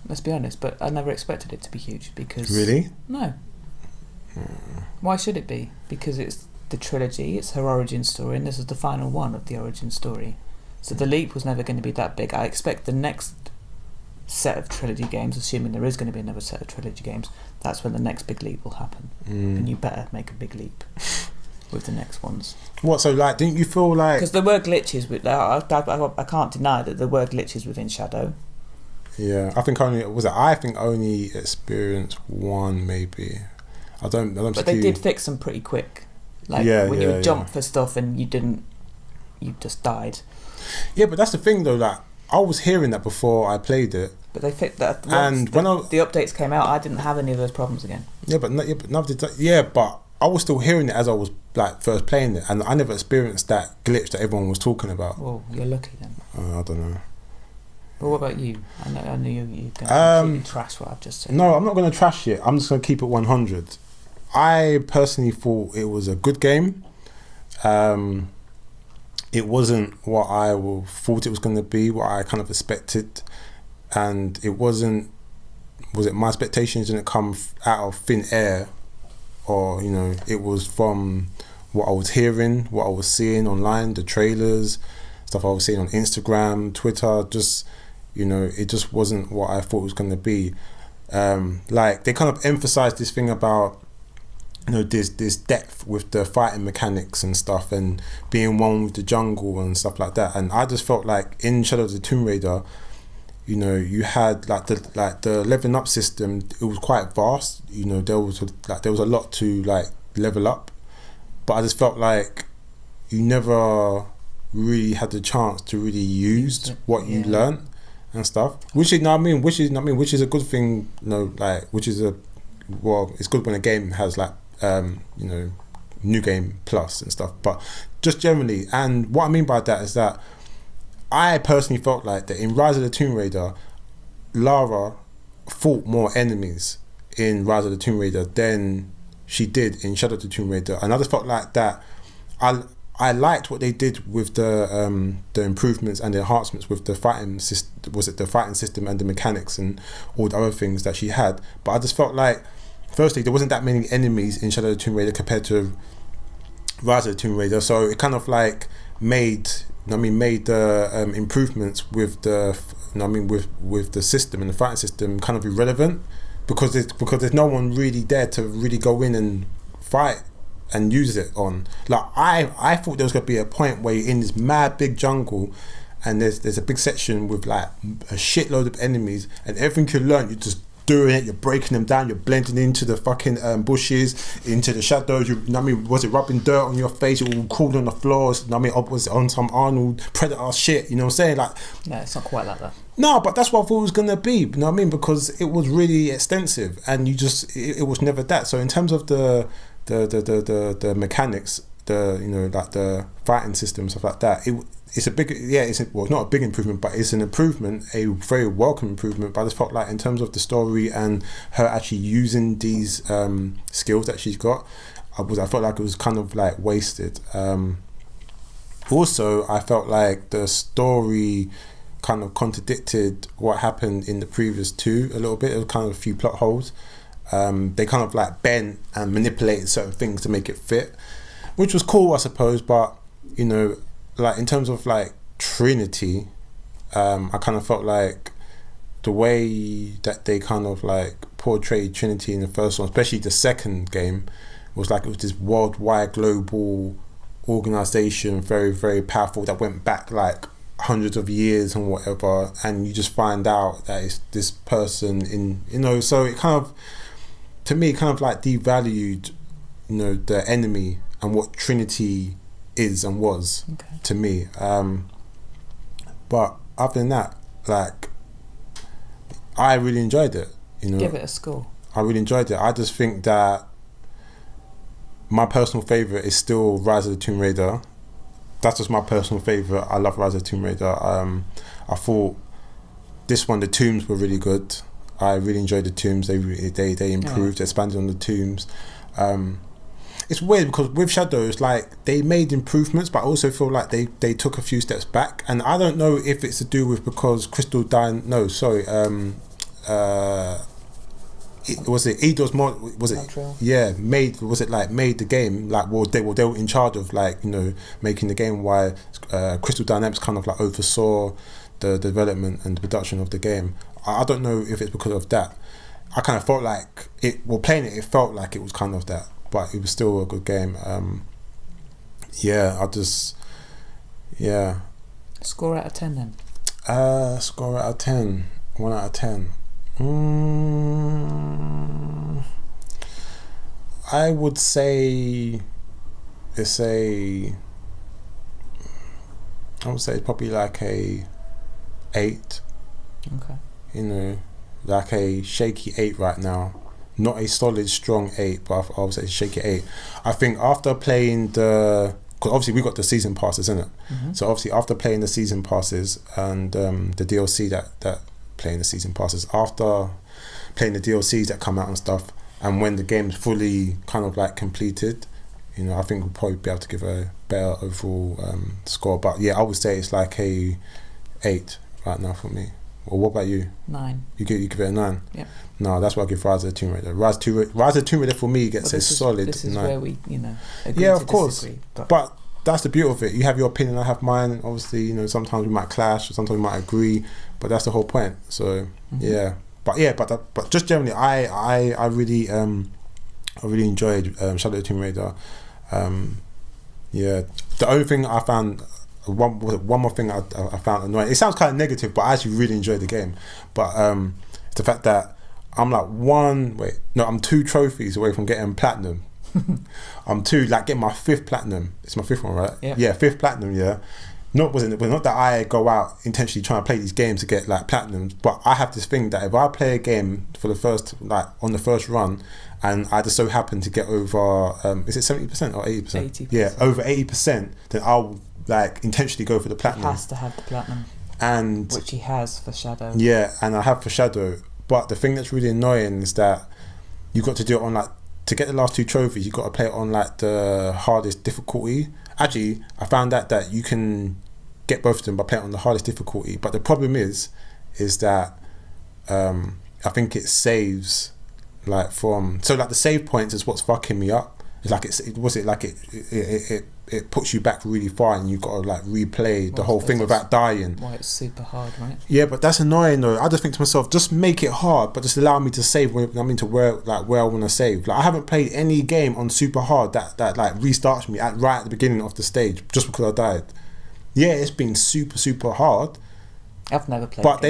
Let's be honest, but I never expected it to be huge because... Really? No. Why should it be? Because it's the trilogy, it's her origin story, and this is the final one of the origin story. So the leap was never going to be that big. I expect the next set of trilogy games, assuming there is going to be another set of trilogy games, that's when the next big leap will happen. And you better make a big leap with the next ones. What, so like, didn't you feel like... Because there were glitches with... I can't deny that there were glitches within Shadow. Yeah, I think only experienced one, maybe. I don't. But they did fix them pretty quick. Like when you would jump for stuff and you just died. Yeah, but that's the thing though. Like, I was hearing that before I played it. But they fixed that. And when the updates came out, I didn't have any of those problems again. But I was still hearing it as I was like first playing it, and I never experienced that glitch that everyone was talking about. Well, you're lucky then. I don't know. But what about you? I know you're going to completely trash what I've just said. No, I'm not going to trash it. I'm just going to keep it 100. I personally thought it was a good game. It wasn't what I thought it was going to be, what I kind of expected, and it wasn't. Was it my expectations didn't come out of thin air, or it was from what I was hearing, what I was seeing online, the trailers, stuff I was seeing on Instagram, Twitter. Just it just wasn't what I thought it was going to be. Like they kind of emphasized this thing about this depth with the fighting mechanics and stuff, and being one with the jungle and stuff like that. And I just felt like in Shadow of the Tomb Raider, you had the leveling up system. It was quite vast. There was a lot to level up, but I just felt like you never really had the chance to really use what you learnt and stuff. Which is a good thing. It's good when a game has New Game Plus and stuff. But just generally, and what I mean by that is that I personally felt like that in Rise of the Tomb Raider, Lara fought more enemies in Rise of the Tomb Raider than she did in Shadow of the Tomb Raider, and I just felt like that. I liked what they did with the improvements and the enhancements with the fighting system. Was it the fighting system and the mechanics and all the other things that she had? But I just felt like, firstly, there wasn't that many enemies in Shadow of the Tomb Raider compared to Rise of the Tomb Raider, so it kind of made the improvements with the with the system and the fighting system kind of irrelevant, because there's no one really there to really go in and fight and use it on. I thought there was going to be a point where you're in this mad big jungle and there's a big section with a shitload of enemies, and everything you learn, you're just doing it, you're breaking them down, you're blending into the fucking bushes, into the shadows. Was it rubbing dirt on your face? You all crawled on the floors. Was it on some Arnold Predator shit? You know what I'm saying? Yeah, it's not quite like that. No, but that's what I thought it was gonna be. You know what I mean? Because it was really extensive, and it was never that. So in terms of the mechanics, the fighting system, stuff like that, it's a big, it's not a big improvement, but it's an improvement, a very welcome improvement. But I just felt like in terms of the story and her actually using these skills that she's got, I felt like it was kind of wasted. Also, I felt like the story kind of contradicted what happened in the previous two a little bit. There was kind of a few plot holes. They kind of bent and manipulated certain things to make it fit, which was cool, I suppose. But in terms of Trinity, I kind of felt like the way that they kind of portrayed Trinity in the first one, especially the second game, was it was this worldwide global organization, very, very powerful, that went back hundreds of years and whatever, and you just find out that it's this person so it kind of, to me, devalued the enemy and what Trinity is and was, to me. But other than that, I really enjoyed it. Give it a score. I really enjoyed it. I just think that my personal favourite is still Rise of the Tomb Raider. That's just my personal favourite. I love Rise of the Tomb Raider. I thought this one, the tombs were really good. I really enjoyed the tombs. They improved, expanded on the tombs. It's weird because with Shadows, they made improvements, but I also feel like they took a few steps back. And I don't know if it's to do with because Crystal Dyn. No, sorry. Eidos Mod, was it? Montreal. Yeah, made the game they were in charge of making the game, while Crystal Dynamics kind of oversaw the development and the production of the game. I don't know if it's because of that. I kind of felt like playing it felt like it was kind of that, but it was still a good game. Score out of 10 then. Score out of 10. 1 out of 10. I would say it's probably a 8. Okay. A shaky 8 right now. Not a solid strong 8, but I would say shaky 8. I think after playing the because obviously we got the season passes, innit? Mm-hmm. So obviously after playing the season passes and the DLC that playing the season passes, after playing the DLCs that come out and stuff, and when the game's fully kind of like completed, you know, I think we'll probably be able to give a better overall score. But yeah, I would say it's like a 8 right now for me. Well, what about you? 9. You give it a 9? Yep. No, that's why I give Rise of the Tomb Raider. Rise of the Tomb Raider for me gets a solid 9. This is where we, you know, agree yeah, to of course. disagree, But that's the beauty of it. You have your opinion, I have mine. Obviously, you know, sometimes we might clash, sometimes we might agree, but that's the whole point. So yeah, but just generally, I really enjoyed Shadow of the Tomb Raider. Yeah, the only thing I found, one more thing I found annoying. It sounds kind of negative, but I actually really enjoyed the game. But it's the fact that I'm like I'm 2 trophies away from getting platinum. I'm 2, like getting my 5th platinum. It's my 5th one, right? Yep. Yeah, 5th platinum. Yeah. Not that I go out intentionally trying to play these games to get like platinums, but I have this thing that if I play a game for the first, like on the first run, and I just so happen to get over, is it 70% or 80%? 80%. Yeah, over 80%, then I'll like intentionally go for the platinum. He has to have the platinum, and which he has for Shadow. Yeah, and I have for Shadow. But the thing that's really annoying is that you've got to do it on like, to get the last 2 trophies, you've got to play it on like the hardest difficulty. Actually, I found out that you can get both of them by playing on the hardest difficulty. But the problem is that I think it saves like from, so like the save points is what's fucking me up. It's like it puts you back really far, and you've got to like replay the whole thing without dying. Why it's super hard, right? Yeah, but that's annoying though. I just think to myself, just make it hard, but just allow me to save where I want to save. Like I haven't played any game on super hard that like restarts me right at the beginning of the stage just because I died. Yeah, it's been super hard. I've never played. But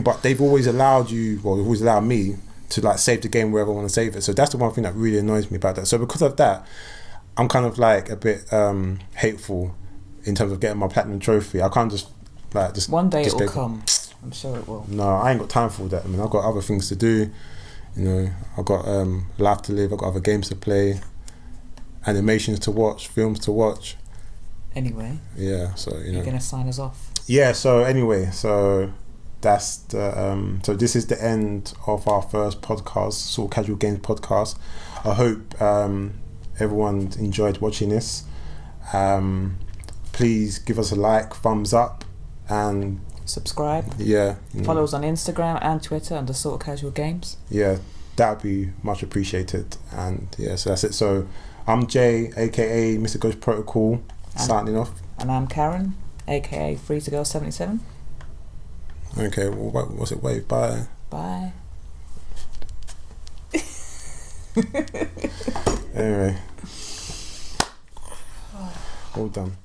but they've always allowed me to like save the game wherever I want to save it. So that's the one thing that really annoys me about that. So because of that, I'm kind of like a bit hateful in terms of getting my platinum trophy. I can't just one day it'll come. I'm sure it will. No, I ain't got time for that. I mean, I've got other things to do. You know, I've got life to live. I've got other games to play, animations to watch, films to watch. Anyway. Yeah. So you're gonna sign us off. Yeah. So anyway, that's the so this is the end of our first podcast, Sorta Casual Games Podcast. I hope everyone enjoyed watching this. Please give us a like, thumbs up, and subscribe. Yeah, follow us on Instagram and Twitter under Sorta Casual Games. Yeah, that would be much appreciated. And yeah, so that's it. So I'm Jay, aka Mr. Ghost Protocol, signing off. And I'm Karen, aka Frezzagirl77. Okay, well, what's it? Wave. Bye. Bye. Anyway. All done.